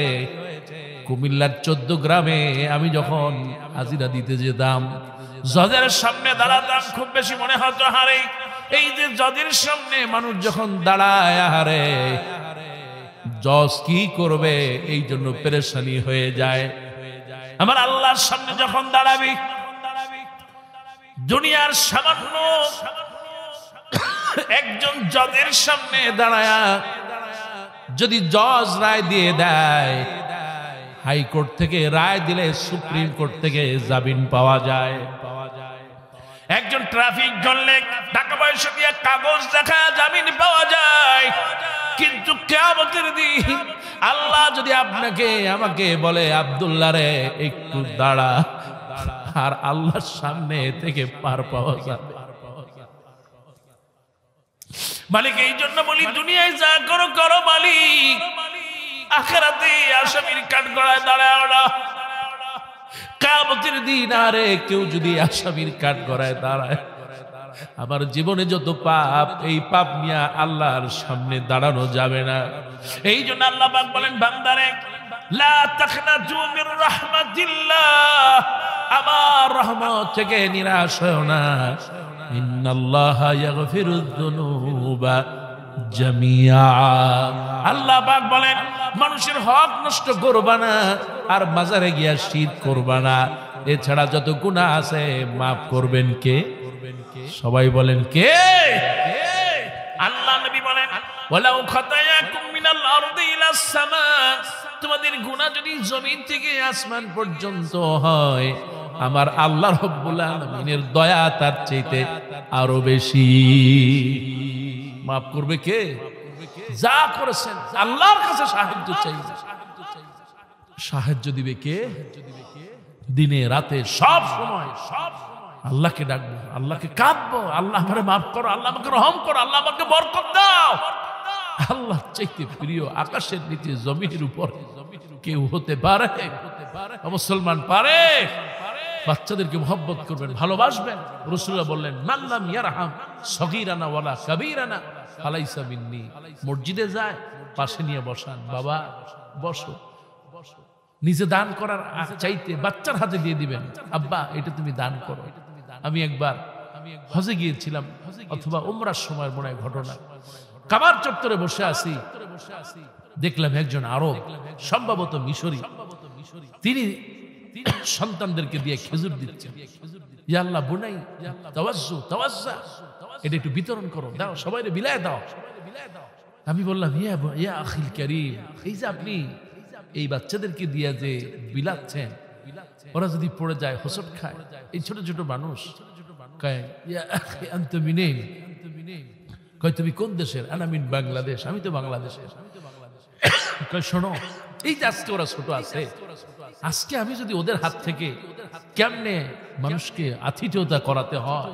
Speaker 1: কুমিল্লার 14 গ্রামে আমি যখন হাজিরা দিতে যেতাম, জজের সামনে দাঁড়াতাম, খুব বেশি মনে হতো হারে এই যে জজের সামনে মানুষ যখন দাঁড়ায়, আহারে জজ কি করবে এই জন্য পেরেশানি হয়ে যায়। আমার আল্লাহর সামনে যখন দাঁড়াবি, দুনিয়ার সামান্য একজন জজের সামনে দাঁড়ায়া যদি জজ রায় দিয়ে দেয়, হাইকোর্ট থেকে রায় দিলে সুপ্রিম কোর্ট থেকে জামিন পাওয়া যায়। একজন ট্রাফিক ধরলে টাকা পয়সা দিয়ে কাগজ দেখা জামিন পাওয়া যায়, কিন্তু কিয়ামতের দিন আল্লাহ যদি আপনাকে আমাকে বলে আব্দুল্লাহ রে একটু দাঁড়া, আর আল্লাহর সামনে থেকে পার পাওয়া যাবে। মালিক এই জন্য বলি দুনিয়ায় যা করো করো মালিক, আখিরাতে আসামির কাঠগড়ায় দাঁড়ায় না। কিয়ামতের দিন আরে কেউ যদি আসামির কাঠগড়ায় দাঁড়ায়, আমার জীবনে যত পাপ, এই পাপ নিয়ে আল্লাহর সামনে দাঁড়ানো যাবে না। এই জন্য আল্লাহ পাক বলেন বান্দারে লা তাখনাতু মির রাহমাতিল্লাহ, আমার রহমত থেকে নিরাশ হয়ো না। ইন্নাল্লাহা ইয়াগফিরুয যুনুবা জামিআ, আল্লাহ পাক বলেন মানুষের হক নষ্ট করবা না আর মাজারে গিয়া শিরক করবা না, এছাড়া যত গুনাহ আছে মাফ করবেন কে? সবাই বলেন কে? আল্লাহ নবী বলেন ওয়ালাউ খাতায়াকুম মিনাল আরদি ইলাস সামা, তোমাদের গুনাহ যদি জমিন থেকে আসমান পর্যন্ত হয়, আমার আল্লাহ রাব্বুল আলামিনের দয়া তার চাইতে আরো বেশি। মাফ করবে কে? যা করেছেন আল্লাহর কাছে সাহায্য চাইবে, সাহায্য দিবে কে? দিনে রাতে সব সময় আল্লাহকে ডাকবো, আল্লাহকে কাঁদবো, আল্লাহ আমাকে মাফ করো, আল্লাহ আমাকে রহম করো, আল্লাহ আমাকে বরকত দাও। আল্লাহ চাইতে প্রিয় আকাশের নিচে জমিনের উপর কেউ হতে পারে? মুসলমান পারে? বাচ্চাদেরকে মোহব্বত করবেন, ভালোবাসবেন। রাসূলুল্লাহ বললেন মান লাম ইয়ারহাম সগীরানা ওয়ালা কাবীরানা ফালাইসা মিন্নি। মসজিদে যায় পাশে নিয়ে বসান, বাবা বসো। নিজে দান করার চাইতে বাচ্চার হাতে দিয়ে দিবেন, আব্বা এটা তুমি দান করো। আমি একবার হজে গিয়েছিলাম, অথবা উমরার সময়ের মনে হয় ঘটনা, কাবার চত্বরে বসে আছি, দেখলাম একজন আরব, সম্ভবত মিশরি, তিনি সন্তানদেরকে দিয়ে খেজুর দিচ্ছেন। ইয়া আল্লাহ বুনাই তাওয়াজ্জু তাওয়াজ্জা, এটা একটু বিতরণ করো, দাও সবাইকে বিলায় দাও। আমি বললাম ইয়া আখিল কারীম, এই যে আপনি এই বাচ্চাদেরকে দিয়ে যে বিলাচ্ছেন, ওরা যদি পড়ে যায় হোঁচট খায়, এই ছোট ছোট মানুষ কয় ইয়া আখি আনতা মিনাইন, কয় তুমি কোন দেশের? আনা মিন বাংলাদেশ, আমি তো বাংলাদেশের। কয় শোনো, এই যে আজকে ওরা ছোট আছে,
Speaker 2: আজকে আমি যদি ওদের হাত থেকে কেমনে মানুষকে আতিথেয়তা করাতে হয়,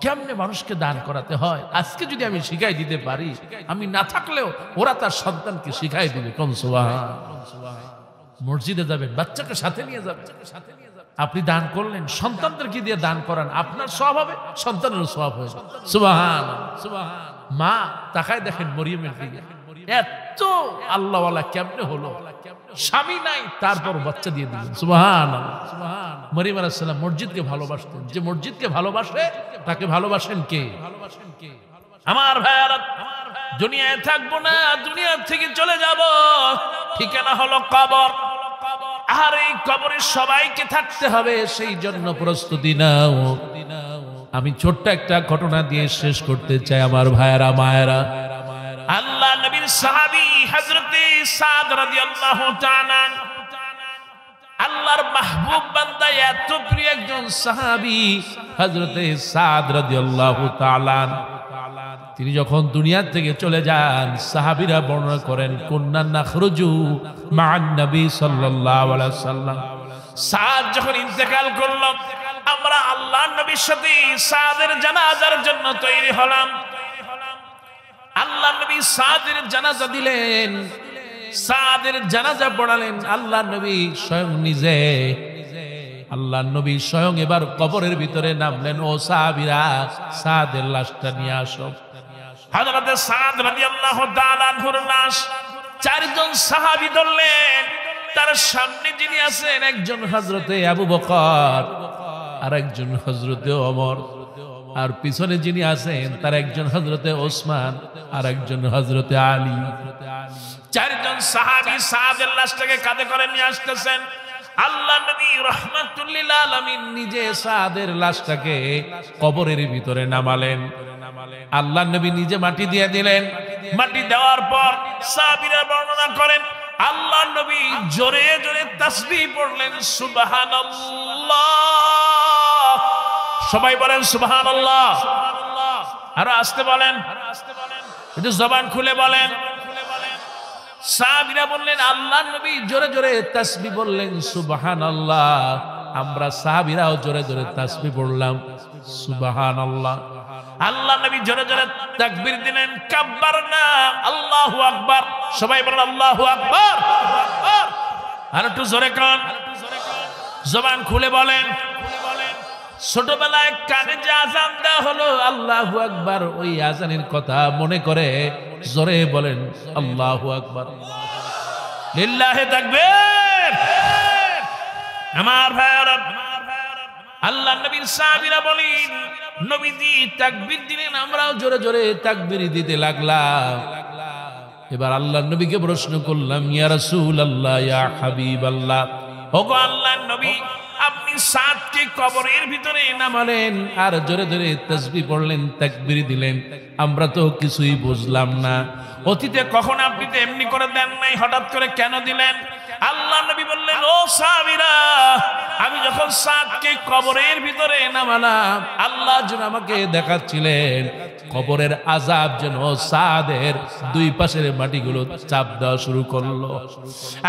Speaker 2: কেমনে মানুষকে দান করাতে হয়, আজকে যদি আমি শিখাই দিতে পারি, আমি না থাকলেও ওরা তার সন্তানকে শিখাই দিবে। কোন সুবহান। মসজিদে যাবেন, বাচ্চাকে সাথে নিয়ে যাবেন, আপনি দান করলেন, সন্তানদেরকে দিয়ে দান করান, আপনার সওয়াব হবে, সন্তানেরও সওয়াব হবে। সুবহান। মা তাকায় দেখেন মরিয়মের দিকে, এত আল্লাহওয়ালা কেমনে হলো, স্বামী নাই তারপর বাচ্চা দিয়ে দিলেন। সুবহানাল্লাহ। মরিয়ম আলাইহিস সালাম মসজিদকে ভালোবাসতেন, যে মসজিদকে ভালোবাসে তাকে ভালোবাসেন কে?
Speaker 1: আমার ভাইয়ারা, দুনিয়ায় থাকবো না, দুনিয়া থেকে চলে যাব, ঠিকানা হলো কবর। আর এই কবরে সবাইকে থাকতে হবে, সেই জন্য প্রস্তুতি নাও।
Speaker 2: আমি ছোট্ট একটা ঘটনা দিয়ে শেষ করতে চাই আমার ভাইয়েরা মায়েরা।
Speaker 1: আল্লাহ নবীর সাহাবী হযরতে সাদ রাদিয়াল্লাহু তাআলা, আল্লাহর মাহবুব বান্দা, এত প্রিয় একজন সাহাবী
Speaker 2: হযরতে সাদ রাদিয়াল্লাহু তাআলা, তিনি যখন দুনিয়া থেকে চলে যান, সাহাবীরা বর্ণনা করেন, কুন্না নাখরুজু মা'আন নবী সাল্লাল্লাহু আলাইহি ওয়াসাল্লাম।
Speaker 1: সাদ যখন ইন্তেকাল করল, আমরা আল্লাহর নবীর সাথে সাদের জানাজার জন্য তৈরি হলাম। আল্লাহ নবী সাদের জানাজা দিলেন, সাদের জানাজা পড়ালেন আল্লাহ নবী স্বয়ং নিজে। আল্লাহ নবী স্বয়ং এবার কবরের ভিতরে নামলেন, ও সাহাবীরা সাদের লাশটা নিয়ে আসো। হযরতে সাদ রাদিয়াল্লাহু তাআলা আনহুর লাশ চারজন সাহাবী ধরলেন। তার সামনে যিনি আছেন, একজন হযরতে আবু বকর,
Speaker 2: আর একজন হযরতে ওমর, আর পিছনে যিনি আছেন তার একজন হযরতে ওসমান, আর একজন হযরতে আলী।
Speaker 1: চারজন সাহাবী সাদের লাশটাকে কাঁধে করে নিয়ে আসতেছেন। আল্লাহ নবী রাহমাতুল লিল আলামিন
Speaker 2: নিজে সাদের লাশটাকে কবরের ভিতরে নামালেন। আল্লাহ নবী নিজে মাটি দিয়ে দিলেন।
Speaker 1: মাটি দেওয়ার পর সাহাবীরা বর্ণনা করেন, আল্লাহ নবী জোরে জোরে তাসবিহ পড়লেন, সুবহানাল্লাহ। সবাই বলেন সুবহানাল্লাহ। আর আস্তে বলেন, একটু জবান খুলে বলেন। সাহাবীরা বললেন, আল্লাহ নবী
Speaker 2: জোরে জোরে তাসবিহ বললেন, সুবহানাল্লাহ। আমরা সাহাবীরাও জোরে জোরে তাসবিহ পড়লাম, সুবহানাল্লাহ।
Speaker 1: আল্লাহ নবী জোরে জোরে তাকবীর দিলেন, কাব্বারনা, আল্লাহু আকবার। সবাই বলেন আল্লাহু আকবার। আর একটু জোরে কান, জবান খুলে বলেন। ছোটবেলায় কানে যে আযান দেওয়া হলো আল্লাহু আকবার,
Speaker 2: ওই আযানের কথা মনে করে জোরে বলেন আল্লাহু আকবার।
Speaker 1: লিল্লাহি তাকবীর। আমার ভাইরা, আল্লাহ নবীর সাহাবীরা বলেন, নবীজি তাকবীর দিলেন, আমরাও জোরে জোরে তাকবীর দিতে লাগলাম।
Speaker 2: এবার আল্লাহ নবীকে প্রশ্ন করলাম, ইয়া রাসূলুল্লাহ, ইয়া হাবিবাল্লাহ,
Speaker 1: ওগো আল্লাহর নবী, আপনি সাদকে কবরের ভিতরে নামালেন
Speaker 2: আর জোরে জোরে তাসবিহ পড়লেন, তাকবীর দিলেন, আমরা তো কিছুই বুঝলাম না।
Speaker 1: অতীতে কখন আপনি তো এমনি করে দেন নাই, হঠাৎ করে কেন দিলেন? আল্লাহ নবী বললেন, ও সাহাবীরা, আমি যখন সাদকে কবরের ভিতরে নামালাম,
Speaker 2: আল্লাহ যেন আমাকে দেখাচ্ছিলেন কবরের আযাব যেন সাদের দুই পাশের মাটিগুলো চাপ দেওয়া শুরু করলো।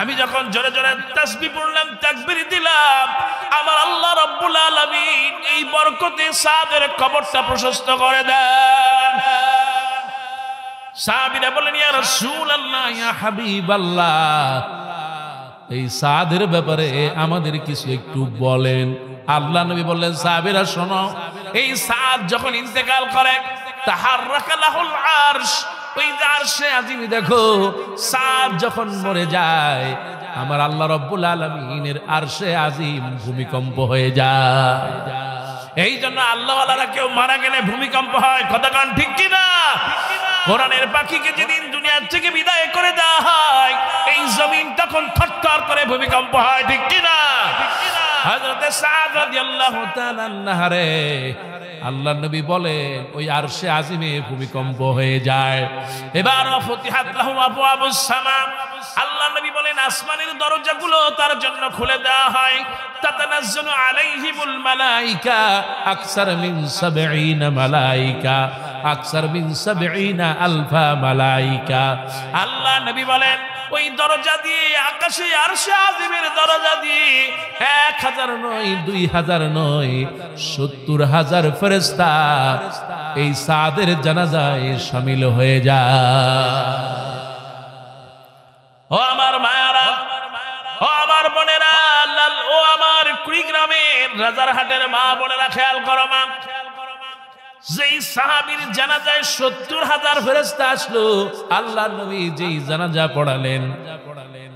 Speaker 1: আমি যখন জোরে জোরে তাসবিহ পড়লাম, তাকবীর দিলাম, আমার আল্লাহ রাব্বুল আলামিন এই বরকতে সাদের কবরটা প্রশস্ত করে দেন। সাহাবীরা বলেন, ইয়া রাসূলুল্লাহ, ইয়া হাবিবাল্লাহ,
Speaker 2: এই সাদের ব্যাপারে আমাদের কিছু একটু বলেন। আল্লাহ নবী বললেন, সাহাবীরা শোনো,
Speaker 1: এই সাদ যখন ইন্তেকাল করে, তাহাররাকা লাহুল আরশ, ওই যে আরশে আজিম দেখো,
Speaker 2: সাদ যখন মরে যায়, আমার আল্লাহ রাব্বুল আলামিনের আরশে আজিম ভূমিকম্প হয়ে যায়।
Speaker 1: এই জন্য আল্লাহ ওয়ালারা কেউ মারা গেলে ভূমিকম্প হয়, কথা কান ঠিক কিনা? কোরআনের পাখিকে যেদিন দুনিয়া থেকে বিদায় করে দেওয়া হয়, এই জমিন তখন থরথর করে ভূমিকম্প হয়, ঠিক কিনা? হযরতে সাদ রাদিয়াল্লাহু তাআলা
Speaker 2: আনহারে আল্লাহ নবী বলেন, ওই আরশে আজিমে ভূমিকম্প হয়ে যায়।
Speaker 1: এবার ফতিহাত লাহু আবওয়াবুস সামা, আল্লাহ নবী বলেন, আসমানের দরজাগুলো তার জন্য খুলে দেওয়া হয়। তাতানাজ্জালু আলাইহিমুল মালাইকা,
Speaker 2: আকসার মিন 70 মালাইকা, আকসার মিন 70 আলফা মালাইকা।
Speaker 1: আল্লাহ নবী বলেন, ওই দরজা দিয়ে আকাশে আরশে আজিমের দরজা দিয়ে 1000 নয় 2000 নয় 70,000 ফেরেশতা এই সাদের জানাজায় শামিল হয়ে যায়। ও আমার মায়েরা, ও আমার বোনেরা, ও আমার কুড়িগ্রামের রাজারহাটের মা বোনেরা, খেয়াল করো মা, যেই সাহাবীর জানাজায় 70,000 ফেরেশতা আসলো, আল্লাহ নবী যেই জানাজা পড়ালেন,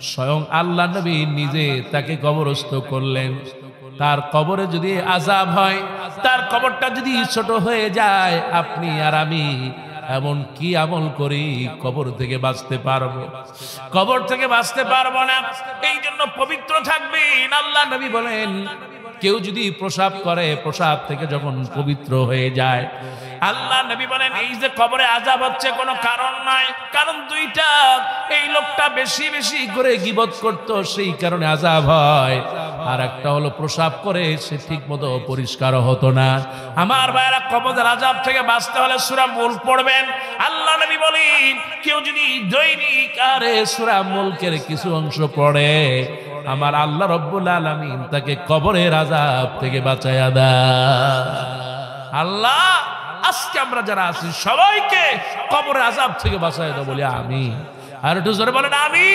Speaker 1: স্বয়ং আল্লাহ নবী নিজে তাকে কবরস্থ করলেন। তার কবরে যদি আযাব হয়, তার কবরটা যদি ছোট হয়ে যায়, আপনি আর আমি এমন কি আমল করি কবর থেকে বাঁচতে পারবো? কবর থেকে বাঁচতে পারবো না। এই জন্য পবিত্র থাকবেন। আল্লাহ নবী বলেন, কেউ যদি প্রসাব করে, প্রসাব থেকে যখন পবিত্র হয়ে যায়, আল্লাহ নবী বলেন এই যে কবরে আযাব হচ্ছে কোনো কারণ নাই, কারণ দুইটা। এই লোকটা বেশি বেশি করে গীবত করত, সেই কারণে আযাব হয়। আর একটা হলো প্রসাব করে সে ঠিক মতো পরিষ্কার হতো না। আমার ভাইরা, কবরের আযাব থেকে বাঁচতে হলে সূরা মুলক পড়বেন। আল্লাহ নবী বলেন, কেউ যদি দৈনিক আরে সূরা মুলকের কিছু অংশ পড়ে, আমার আল্লাহ রব্বুল আলামিন তাকে কবরের আযাব থেকে বাঁচায়া দেয়। আল্লাহ আজকে আমরা যারা আছি সবাইকে কবরের আযাব থেকে বাঁচায়া দাও বলি আমি। আর একটু জোরে বলেন আমি।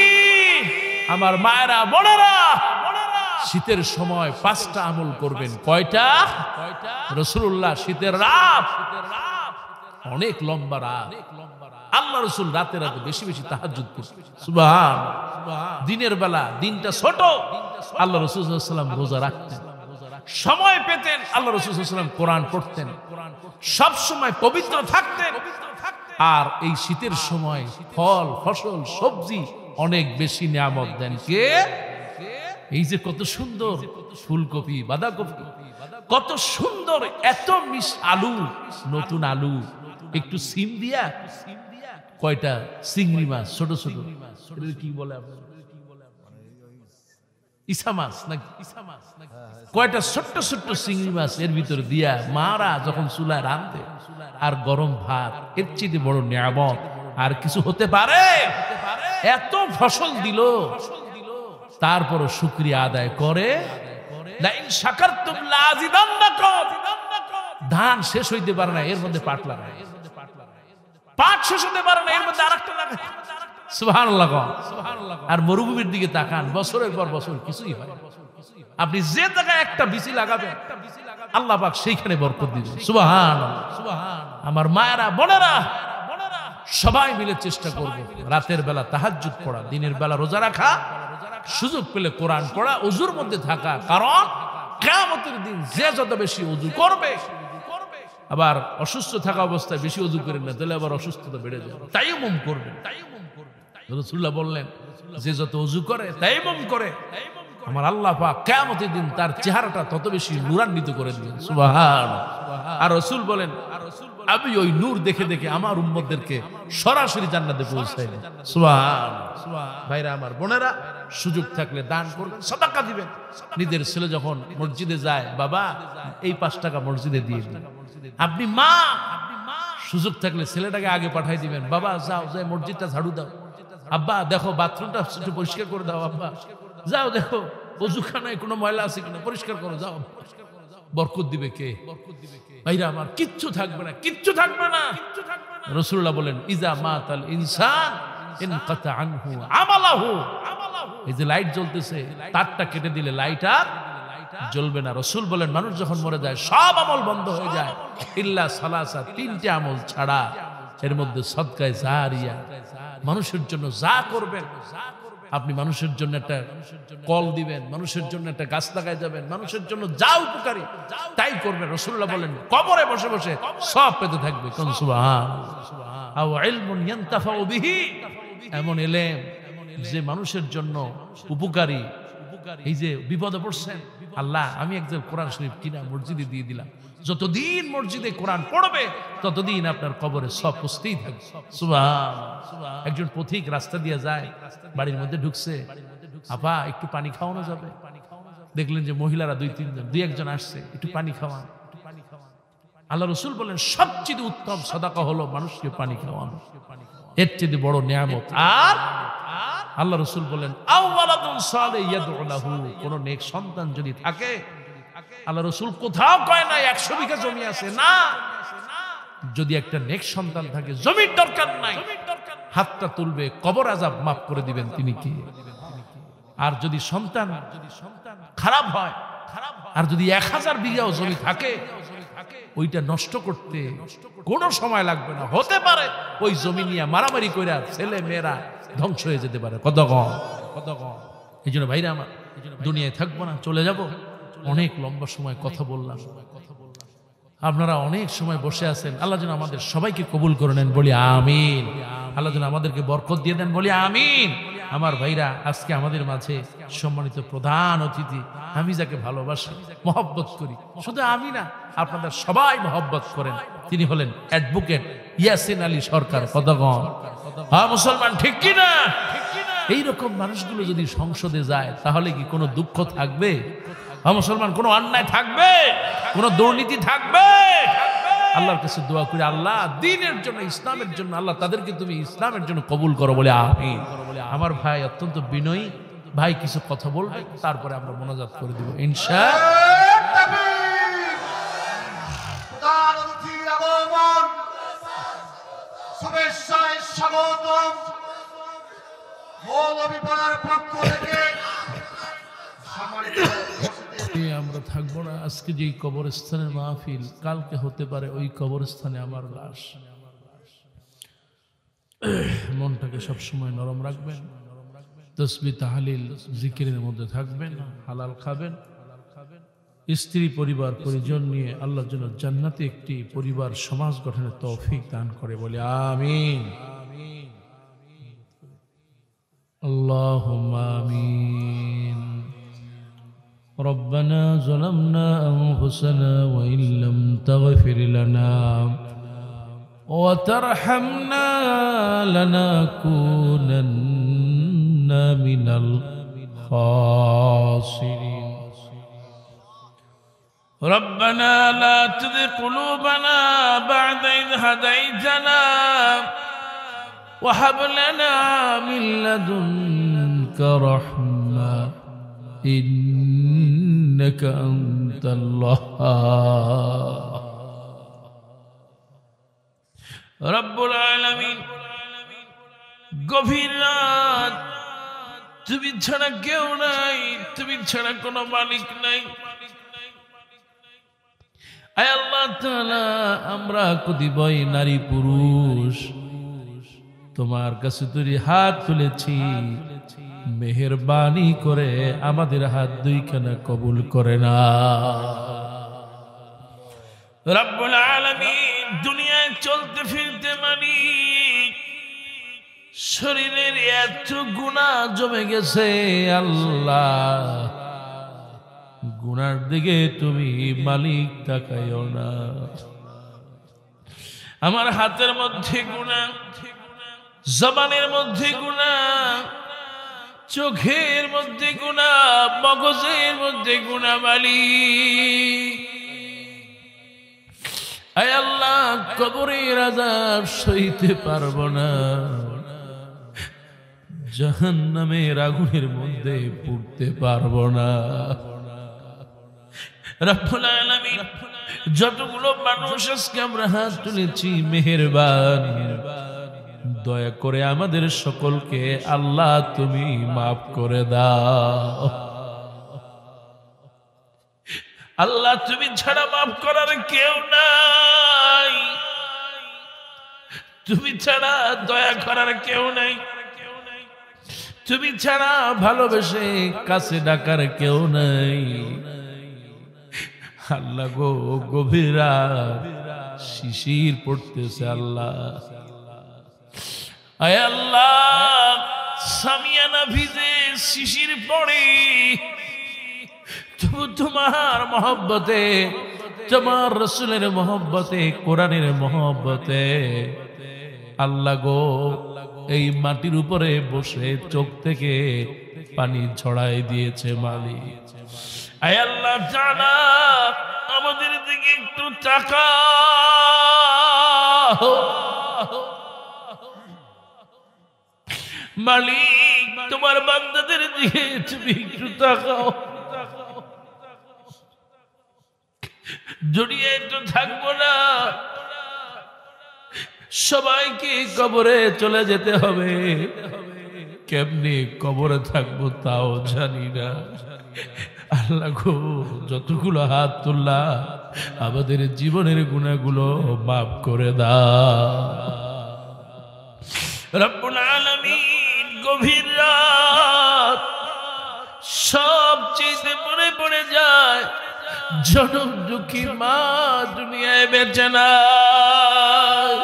Speaker 1: আমার মায়েরা বোনেরা, শীতের সময় 5টা আমল করবেন। কয়টা? রাসূলুল্লাহ শীতের রাত, অনেক লম্বা রাত, আল্লাহ রাসূল রাতে রাতে বেশি বেশি তাহাজ্জুদ করতেন। সুবহানাল্লাহ। দিনের বেলা দিনটা ছোট, আল্লাহ রাসূল সাল্লাল্লাহু আলাইহি ওয়াসাল্লাম রোজা রাখতেন। সময় পেতেন, আল্লাহ রাসূল সাল্লাল্লাহু আলাইহি ওয়াসাল্লাম কোরআন পড়তেন, সব সময় পবিত্র থাকতেন। আর এই শীতের সময় ফল ফসল সবজি অনেক বেশি নিয়ামত দেন কে? এই যে কত সুন্দর ফুলকপি, বাঁধাকপি, কত সুন্দর, এত মিস আলু, নতুন আলু, একটু সিম দিয়া, কয়টা চিংড়ি মাছ ছোট ছোট, কি বলে আপনার ইসা মাছ নাকি, কয়টা ছোট্ট ছোট্ট চিংড়ি মাছ এর ভিতরে দিয়া মারা যখন চুলায় রাঁধে, আর গরম ভাত, এর চেয়ে বড় নিয়ামত আর কিছু হতে পারে? এত ফসল দিল, তারপরও শুকরিয়া আদায় করে। লাইন শাকারতুম লাযিদান্নাকুম। ধান শেষ হইতে পারে না, এর মধ্যে পাট লাগায়। পাট শেষ হতে পারে না, এর মধ্যে আরেকটা লাগায়। সুবহানাল্লাহ। আর মরুভূমির দিকে তাকান, বছরের পর বছর কিছুই হয়। আপনি যে জায়গায় একটা বিচি লাগাবেন, আল্লাহ পাক সেইখানে বরকত দিবেন। সুবহানাল্লাহ। আমার মায়েরা বোনেরা, সবাই মিলে চেষ্টা করব রাতের বেলা তাহাজ্জুদ পড়া, দিনের বেলা রোজা রাখা, সুযোগ পেলে কোরআন পড়া, ওযুর মধ্যে থাকা। কারণ কিয়ামতের দিন যে যত বেশি ওযু করবে, আবার অসুস্থ থাকা অবস্থায় বেশি ওযু করেন না, তাহলে আবার অসুস্থতা বেড়ে যায়। তায়াম্মুম করবেন। রাসূলুল্লাহ বললেন, যে যত ওযু করে, তায়াম্মুম করে, আমার আল্লাহ পাক কিয়ামতের দিন তার চেহারাটা তত বেশি নূরান্বিত করে দিবেন। সুবহানাল্লাহ। আর রাসূল বলেন, আমি ওই নূর দেখে দেখে আমার উম্মতদেরকে সরাসরি জান্নাতে পৌঁছাই দেব। সুবহানাল্লাহ। ভাইরা আমার বোনেরা, সুযোগ থাকলে দান করবেন, সাদাকা দিবেন। নিজের ছেলে যখন মসজিদে যায়, বাবা এই 5 টাকা মসজিদে দিয়ে দিন। আপনি মা, সুযোগ থাকলে ছেলেটাকে আগে পাঠাই দিবেন, বাবা যাও, যাই মসজিদটা ঝাড়ু দাও। আব্বা দেখো বাথরুমটা একটু পরিষ্কার করে দাও। আব্বা যাও দেখো ওযুখানায় কোনো ময়লা আছে কিনা, পরিষ্কার করো, যাও। বরকত দিবে কে? ভাইরা আমার, কিচ্ছু থাকবে না, কিচ্ছু থাকবে না। রাসূলুল্লাহ বলেন, ইজা মাতাল ইনসান ইনকাতা আনহু আমালাহু। এই যে লাইট জ্বলতেছে, তারটা কেটে দিলে লাইট আর জ্বলবে না। রাসূল বলেন, মানুষ যখন মরে যায় সব আমল বন্ধ হয়ে যায়, ইল্লা সালাসা, 3টে আমল ছাড়া। এর মধ্যে সদকায়ে জারিয়া, মানুষের জন্য যা করবেন, আপনি মানুষের জন্য একটা কল দিবেন, মানুষের জন্য একটা গাছ লাগাই যাবেন, মানুষের জন্য যা উপকারী তাই করবেন। রাসূলুল্লাহ বলেন, কবরে বসে বসে সব পেতে থাকবে। কোন সুবহানাল্লাহ। আও ইলমুন ইয়ানতাফাউ বিহি, এমন ইলম যে মানুষের জন্য উপকারী। এই যে বিপদে পড়ছেন, আল্লাহ আমি একজন কোরআন শরীফ কিনা মসজিদে দিয়ে দিলাম, যতদিন মসজিদে কোরআন পড়বে ততদিন আপনার কবরে সব পৌঁছতেই থাকবে। সুবহানাল্লাহ। একজন পথিক রাস্তা দিয়ে যায়, বাড়ির মধ্যে ঢুকছে, আপা একটু পানি খাওয়ানো যাবে? দেখলেন যে মহিলারা 2-3 জন, 2-1 জন আসছে, একটু পানি খাওয়ান। আল্লাহ রাসূল বলেন, সবচেয়ে উত্তম সাদাকা হলো মানুষকে পানি খাওয়ানো, এর চেয়ে বড় নিয়ামত আর
Speaker 2: আল্লাহ রাসূল বলেন আওয়ালাদুন সালিহ ইয়াদউ লাহু, কোন নেক সন্তান যদি থাকে, আল্লাহ রাসূল কোথাও কয় না 100 বিঘা জমি আছে, না, যদি একটা নেক সন্তান থাকে, জমির দরকার নাই, হাতটা তুলবে, কবর আযাব মাফ করে দিবেন তিনি কি। আর যদি সন্তান খারাপ হয়, আর যদি 1000 বিঘাও জমি থাকে, ওইটা নষ্ট করতে কোনো সময় লাগবে না। হতে পারে ওই জমি নিয়ে মারামারি কইরা ছেলে মেয়েরা ধ্বংস হয়ে যেতে পারে। কত কম। এই জন্য ভাইরা আমার, দুনিয়ায় থাকবো না, চলে যাব। অনেক লম্বা সময় কথা বললাম, আপনারা অনেক সময় বসে আছেন। আল্লাহ যেন আমাদের সবাইকে কবুল করে নেন, বলি আমিন। আল্লাহ যেন আমাদেরকে বরকত দিয়ে দেন, বলি আমিন। আমার ভাইরা, আজকে আমাদের মাঝে সম্মানিত প্রধান অতিথি, আমি যাকে ভালোবাসি, মহব্বত করি, শুধু আমি না, আপনারা সবাই মহব্বত করেন, তিনি হলেন অ্যাডভোকেট ইয়াসিন আলী সরকার। কতগণ হ্যাঁ মুসলমান, ঠিক কি না? এইরকম মানুষগুলো যদি সংসদে যায়, তাহলে কি কোনো দুঃখ থাকবে? হ্যাঁ মুসলমান, কোনো অন্যায় থাকবে? কোনো দুর্নীতি থাকবে? আল্লাহর কাছে দোয়া করি, আল্লাহ দ্বীনের জন্য, ইসলামের জন্য, আল্লাহ তাদেরকে তুমি ইসলামের জন্য কবুল করো, বলে আমিন। আমার ভাই অত্যন্ত বিনয়ী ভাই, কিছু কথা বলবে, তারপরে আমরা মোনাজাত করে দিব ইনশাআল্লাহ। আমরা থাকবো না। আজকে যেই কবরস্থানের মাহফিল, কালকে হতে পারে ওই কবরস্থানে আমার লাশ। মনটাকে সবসময় নরম রাখবেন, তাসবিহ তাহলিল জিকিরের মধ্যে থাকবেন, হালাল খাবেন, স্ত্রী পরিবার পরিজন নিয়ে আল্লাহর জন্য জান্নাতে একটি পরিবার সমাজ গঠনের তৌফিক দান করে, বলে আমিন। আল্লাহুম্মা আমিন। ربنا ظلمنا أنفسنا وإن لم تغفر لنا وترحمنا لنكونن من الخاسرين ربنا لا تزغ قلوبنا بعد إذ هديتنا وهب لنا من لدنك رحمة إنك أنت الوهاب رب العالمين। গভীর রাত, তুমি ছাড়া কেউ নাই, তুমি ছাড়া কোনো মালিক নাই। আয় আল্লাহ তাআলা, আমরা কতিপয় নারী পুরুষ তোমার কাছে তুই হাত তুলেছি, মেহেরবানি করে আমাদের হাত দুইখানা কবুল করে না। রব্বুল আলামিন, দুনিয়ায় চলতে ফিরতে মালিক, শরীরের এত গুনাহ জমে গেছে আল্লাহ, গুনার দিকে তুমি মালিক তাকাইও না। আমার হাতের মধ্যে গুনাহ, জবানের মধ্যে গুনাহ, চোখের মধ্যে গুনাহ, মগজের মধ্যে গুনাহ মালিক। আয় আল্লাহ, কবরের আযাব সইতে পারবো না, জাহান্নামের আগুনের মধ্যে পুড়তে পারবো না। রব্বুল আলামিন, যতগুলো মানুষ আজকে আমরা হাত তুলেছি, মেহেরবানি দয়া করে আমাদের সকলকে আল্লাহ তুমি মাফ করে দাও। আল্লাহ, তুমি ছাড়া মাফ করার কেউ নাই, তুমি ছাড়া দয়া করার কেউ নাই, তুমি ছাড়া ভালোবেসে কাছে ডাকার কেউ নাই। আল্লাহ গো, গভীর রাত, শিশির পড়তেছে আল্লাহ, আয় আল্লাহ, সামিয়ানা ভিজে শিশির পড়ে, তবু তোমার মহব্বতে, তোমার রসুলের মহব্বতে, কোরআনের মহব্বতে আল্লাহ গো, এই মাটির উপরে বসে চোখ থেকে পানি ছড়াই দিয়েছে মালিক। আয় আল্লাহ জানা, আমাদের দিকে একটু তাকাও মালিক, তোমার বান্দাদের দিকে তুমি একটু তাকাও। দুনিয়ায় তো থাকবো না, সবাইকে কবরে চলে যেতে হবে। কেমনে কবরে থাকবো তাও জানি না। আল্লাহ গো, যতগুলো হাত তুললা আমাদের জীবনের গুনাহগুলো মাফ করে দাও। রব্বুল আলামিন, গভীর রাত, সবচেয়ে মনে পড়ে যায় জনম দুঃখী মা দুনিয়ায় বেঁচে নাই।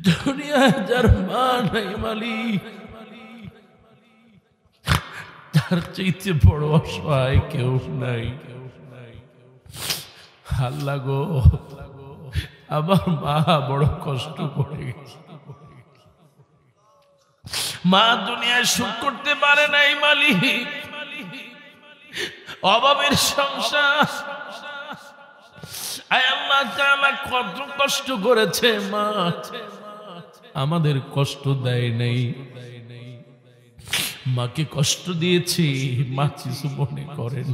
Speaker 2: দুনিয়ায় যার মা নাই মালিক, তার চাইতে বড় অসহায় কেউ নাই। আল্লাহ গো, আমার মা বড় কষ্ট করে গেছে। মা দুনিয়ায় সুখ করতে পারে নাই মালিক, অভাবের সংসার। আয় আল্লাহ তাআলা, কত কষ্ট করেছে মা, আমাদের কষ্ট দেয় নাই। মাকে কষ্ট দিয়েছি, মা কিছু মনে করেন।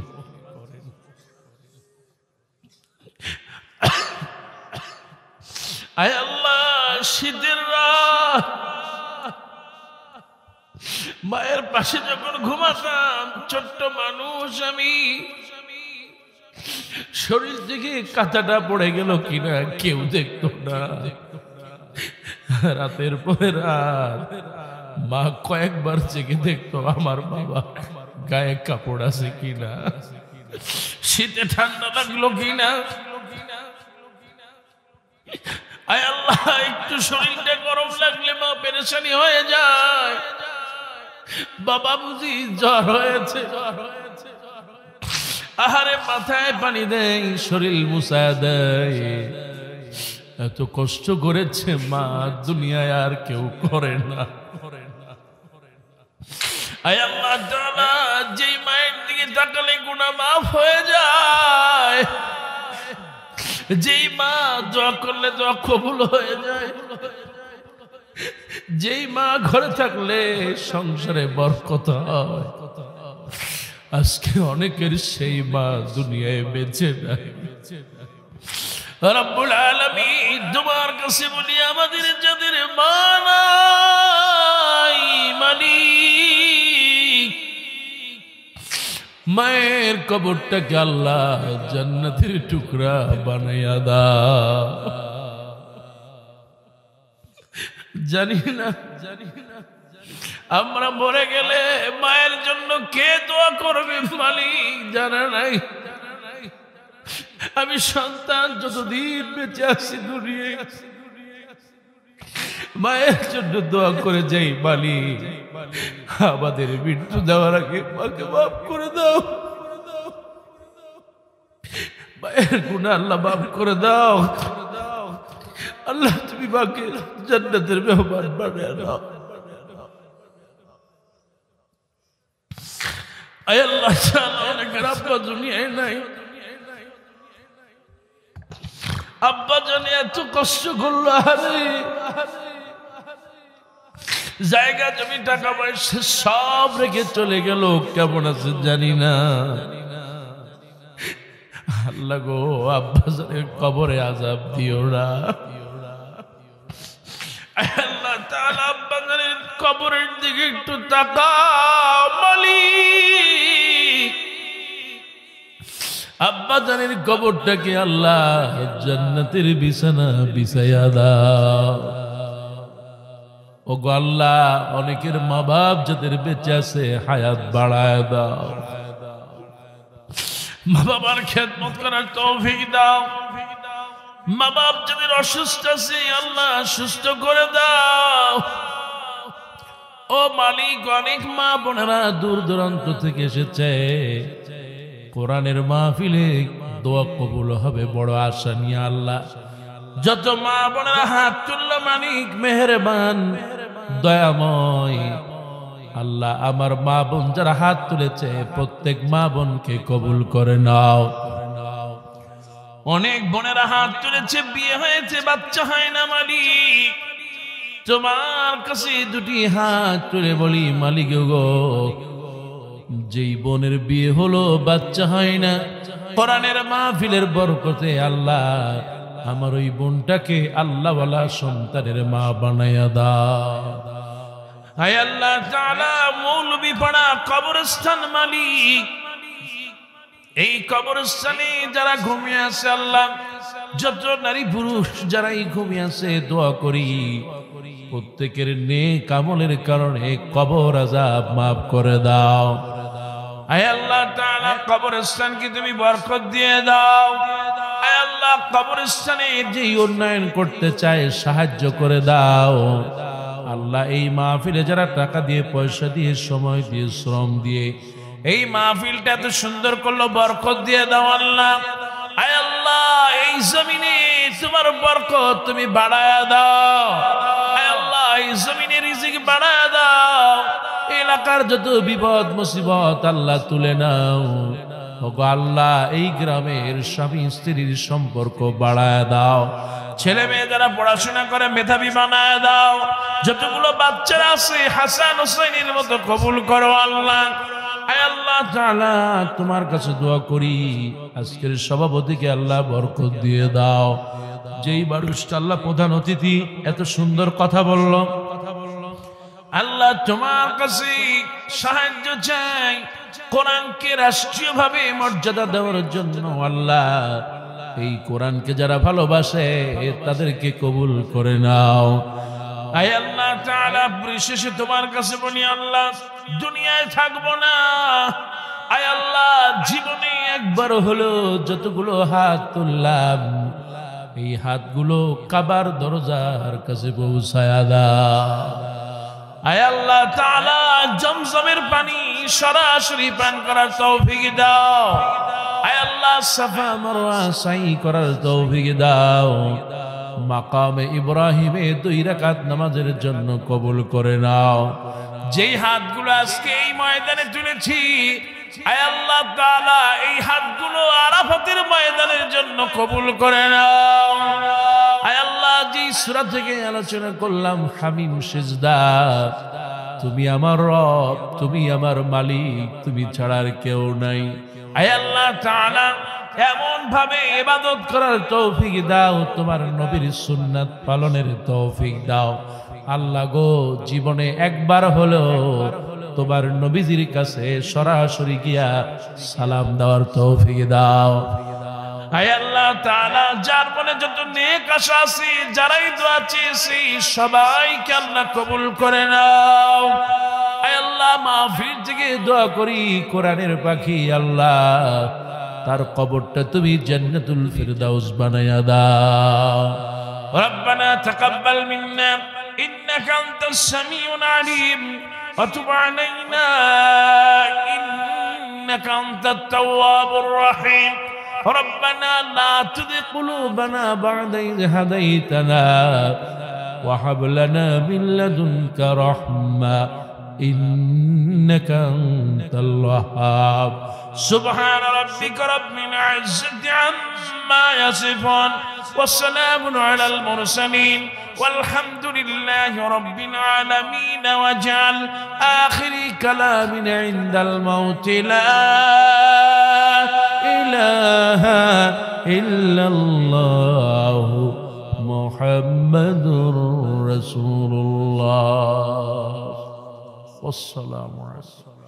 Speaker 2: আয় আল্লাহ, শীতের রাত মায়ের পাশে যখন ঘুমাতাম, ছোট্ট মানুষ আমি, শরীর থেকে কাঁথাটা পড়ে গেল কিনা কেউ দেখতো না। রাতের পরে রাত মা কয়েকবার জেগে দেখতো আমার বাবা গায়ে কাপড় আছে কিনা, শীতে ঠান্ডা লাগলো কিনা। আয় আল্লাহ, একটু শরীরটা গরম লাগলে মা পেরেশানি হয়ে যায়। বাবা বুঝি জ্বর হয়েছে, আহারে মাথায় পানি দেয়, শরীর মুছা দেয়। এত কষ্ট করেছে মা, দুনিয়ায় আর কেউ করে না। আয় আল্লাহ তাআলা, যেই মায়ের দিকে তাকালে গুনাহ মাফ হয়ে যায়, যেই মা দোয়া করলে দোয়া কবুল হয়ে যায়, যেই মা ঘরে থাকলে সংসারে বরকত হয়, আজকে অনেকের সেই মা দুনিয়ায় বেঁচে নাই। রব্বুল আলামিন, তোমার কাছে বলি, আমাদের যাদের মা নাই মালিক, মায়ের কবরটাকে আল্লাহ জান্নাতের টুকরা বানাইয়া দাও। জানি না আমরা মরে গেলে মায়ের জন্য কে দোয়া করবে মালিক জানা নাই। আমি সন্তান যতদিন বেঁচে আছি দুনিয়ায়, মায়ের জন্য দোয়া করে যাই মালিক, আমাদের মৃত্যু দেওয়ার আগে মাকে মাফ করে দাও। মায়ের গুনাহ আল্লাহ মাফ করে দাও। আল্লাহ, তুমি মাকে জান্নাতের মেহমান বানিয়ে দাও। আয় আল্লাহ, অনেকের আব্বা দুনিয়ায় নাই, আব্বা জানে এত কষ্ট করলো, আরে জায়গা জমি টাকা পয়সা সব রেখে চলে গেল, কেমন আছে জানি না। আল্লাহ গো, আব্বা জানের কবরে আযাব দিও না। আল্লাহ তাআলা, আব্বা জানের কবরের দিকে একটু তাকাও মালিক। আব্বা জানের কবরটাকে আল্লাহ জান্নাতের বিছানা বিছাইয়া দাও। ও গো আল্লাহ, অনেকের মা বাপ যাদের বেঁচে আছে হায়াত বাড়ায় দাও। মা বাবার খেদমত করার তৌফিক দাও। মা বাপ যাদের অসুস্থ আছে আল্লাহ সুস্থ করে দাও। ও মালিক, অনেক মা বোনেরা দূর দূরান্ত থেকে এসেছে, কোরআনের মাহফিলে দোয়া কবুল হবে বড় আশা নিয়ে আল্লাহ যত মা বোনেরা হাত তুললো মালিক মেহেরবান দয়াময় আল্লাহ আমার মা বোন যারা হাত তুলেছে প্রত্যেক মা বোনকে কবুল করে নাও।
Speaker 1: অনেক বোনেরা হাত তুলেছে, বিয়ে হয়েছে, বাচ্চা হয় না মালিক,
Speaker 2: তোমার কাছে দুটি হাত তুলে বলি মালিক গো, যেই বোনের বিয়ে হলো বাচ্চা হয় না, কোরআনের মাহফিলের বরকতে আল্লাহ আমার ওই বোনটাকে আল্লাহওয়ালা সন্তানের মা বানায়া দাও।
Speaker 1: হায় আল্লাহ তাআলা মৌলবী পাড়া কবরস্থান মালিক, এই কবরস্থানে যারা ঘুমিয়ে আছে আল্লাহ, যত নারী পুরুষ যারাই ঘুমিয়ে আছে দোয়া করি প্রত্যেকের নেক আমলের কারণে কবর আযাব মাফ করে দাও। আয় আল্লাহ তাআলা কবরস্থানকে তুমি বরকত দিয়ে দাও। আয় আল্লাহ কবরস্থানে
Speaker 2: যে উন্নয়ন করতে চায় সাহায্য করে দাও। আল্লাহ এই মাহফিলে যারা টাকা দিয়ে পয়সা দিয়ে সময় দিয়ে শ্রম দিয়ে
Speaker 1: এই মাহফিলটা এত সুন্দর করলো বরকত দিয়ে দাও আল্লাহ। আয় আল্লাহ এই জমিনে তোমার বরকত তুমি বাড়ায়া দাও। আয় আল্লাহ এই জমিনে রিজিক বাড়ায়া দাও।
Speaker 2: এলাকার যত বিপদ মুসিবত আল্লাহ তুলে নাও। ওগো আল্লাহ এই গ্রামের স্বামী স্ত্রীর সম্পর্ক বাড়ায় দাও।
Speaker 1: ছেলে মেয়ে যারা পড়াশোনা করে মেধাবী বানায় দাও। যতগুলো বাচ্চারা আছে হাসান হোসেনের মতো কবুল করো আল্লাহ।
Speaker 2: আয় আল্লাহ তাআলা তোমার কাছে দোয়া করি আজকের সভাপতিকে আল্লাহ বরকত দিয়ে দাও। যেই মানুষটা আল্লাহ প্রধান অতিথি এত সুন্দর কথা বলল,
Speaker 1: আল্লাহ তোমার কাছে সাহায্য চাই কোরআনকে রাষ্ট্রীয়ভাবে মর্যাদা দেওয়ার জন্য। আল্লাহ
Speaker 2: এই কোরআনকে যারা ভালোবাসে তাদেরকে কবুল করে নাও।
Speaker 1: আয় আল্লাহ তাআলা পরিশেষে তোমার কাছে বলি আল্লাহ দুনিয়ায় থাকবো না। আয় আল্লাহ জীবনে
Speaker 2: একবার হলো যতগুলো হাত তুললাম এই হাতগুলো কাবার দরজার কাছে পৌঁছায়া দাও।
Speaker 1: আয় আল্লাহ তাআলা জমজমের পানি সরাসরি পান করার তৌফিক দাও। আয় আল্লাহ
Speaker 2: সাফা মারওয়া সাই করার তৌফিক দাও। মাকামে ইব্রাহিমে 2 রাকাত নামাজের জন্য কবুল করে নাও।
Speaker 1: যেই হাতগুলো আজকে এই ময়দানে তুলেছি আয় আল্লাহ তাআলা এই হাতগুলো আরাফাতের ময়দানের জন্য কবুল করে নাও। আয় আল্লাহ যে সূরা থেকে আলোচনা করলাম হামিম সিজদা, তুমি আমার রব, তুমি আমার মালিক, তুমি ছাড়া আর কেউ নাই। আয় আল্লাহ তাআলা এমন ভাবে ইবাদত করার তৌফিক দাও, তোমার নবীর সুন্নাত পালনের তৌফিক দাও। আল্লাহ গো জীবনে একবার হলো তোমার নবীজির কাছে সরাসরি গিয়া সালাম দেওয়ার তৌফিক দাও। আয় আল্লাহ তাআলা যার মনে যত নেক আশা আছে, যারাই দোয়া চেয়েছি সবাইকে আল্লাহ কবুল করে নাও। আয় আল্লাহ মাহফিল থেকে দোয়া করি কোরআনের পাখি আল্লাহ তার কবরটা তুমি জান্নাতুল ফিরদাউস বানায়া দাও। রব্বানা তাকাব্বাল মিন্না ইন্নাকা আনতাস সামিউল আলিম ওয়া তুব আলাইনা ইন্নাকা আনতাত তাওয়াবুর রহিম। ربنا لا تزغ قلوبنا بعد إذ هديتنا وهب لنا من لدنك رحمة إنك أنت الوهاب. سبحان ربك رب العزة عما يصفون والسلام على المرسلين والحمد لله رب العالمين. واجعل آخر كلامنا عند الموت لا إله إلا الله محمد رسول الله والسلام عليكم.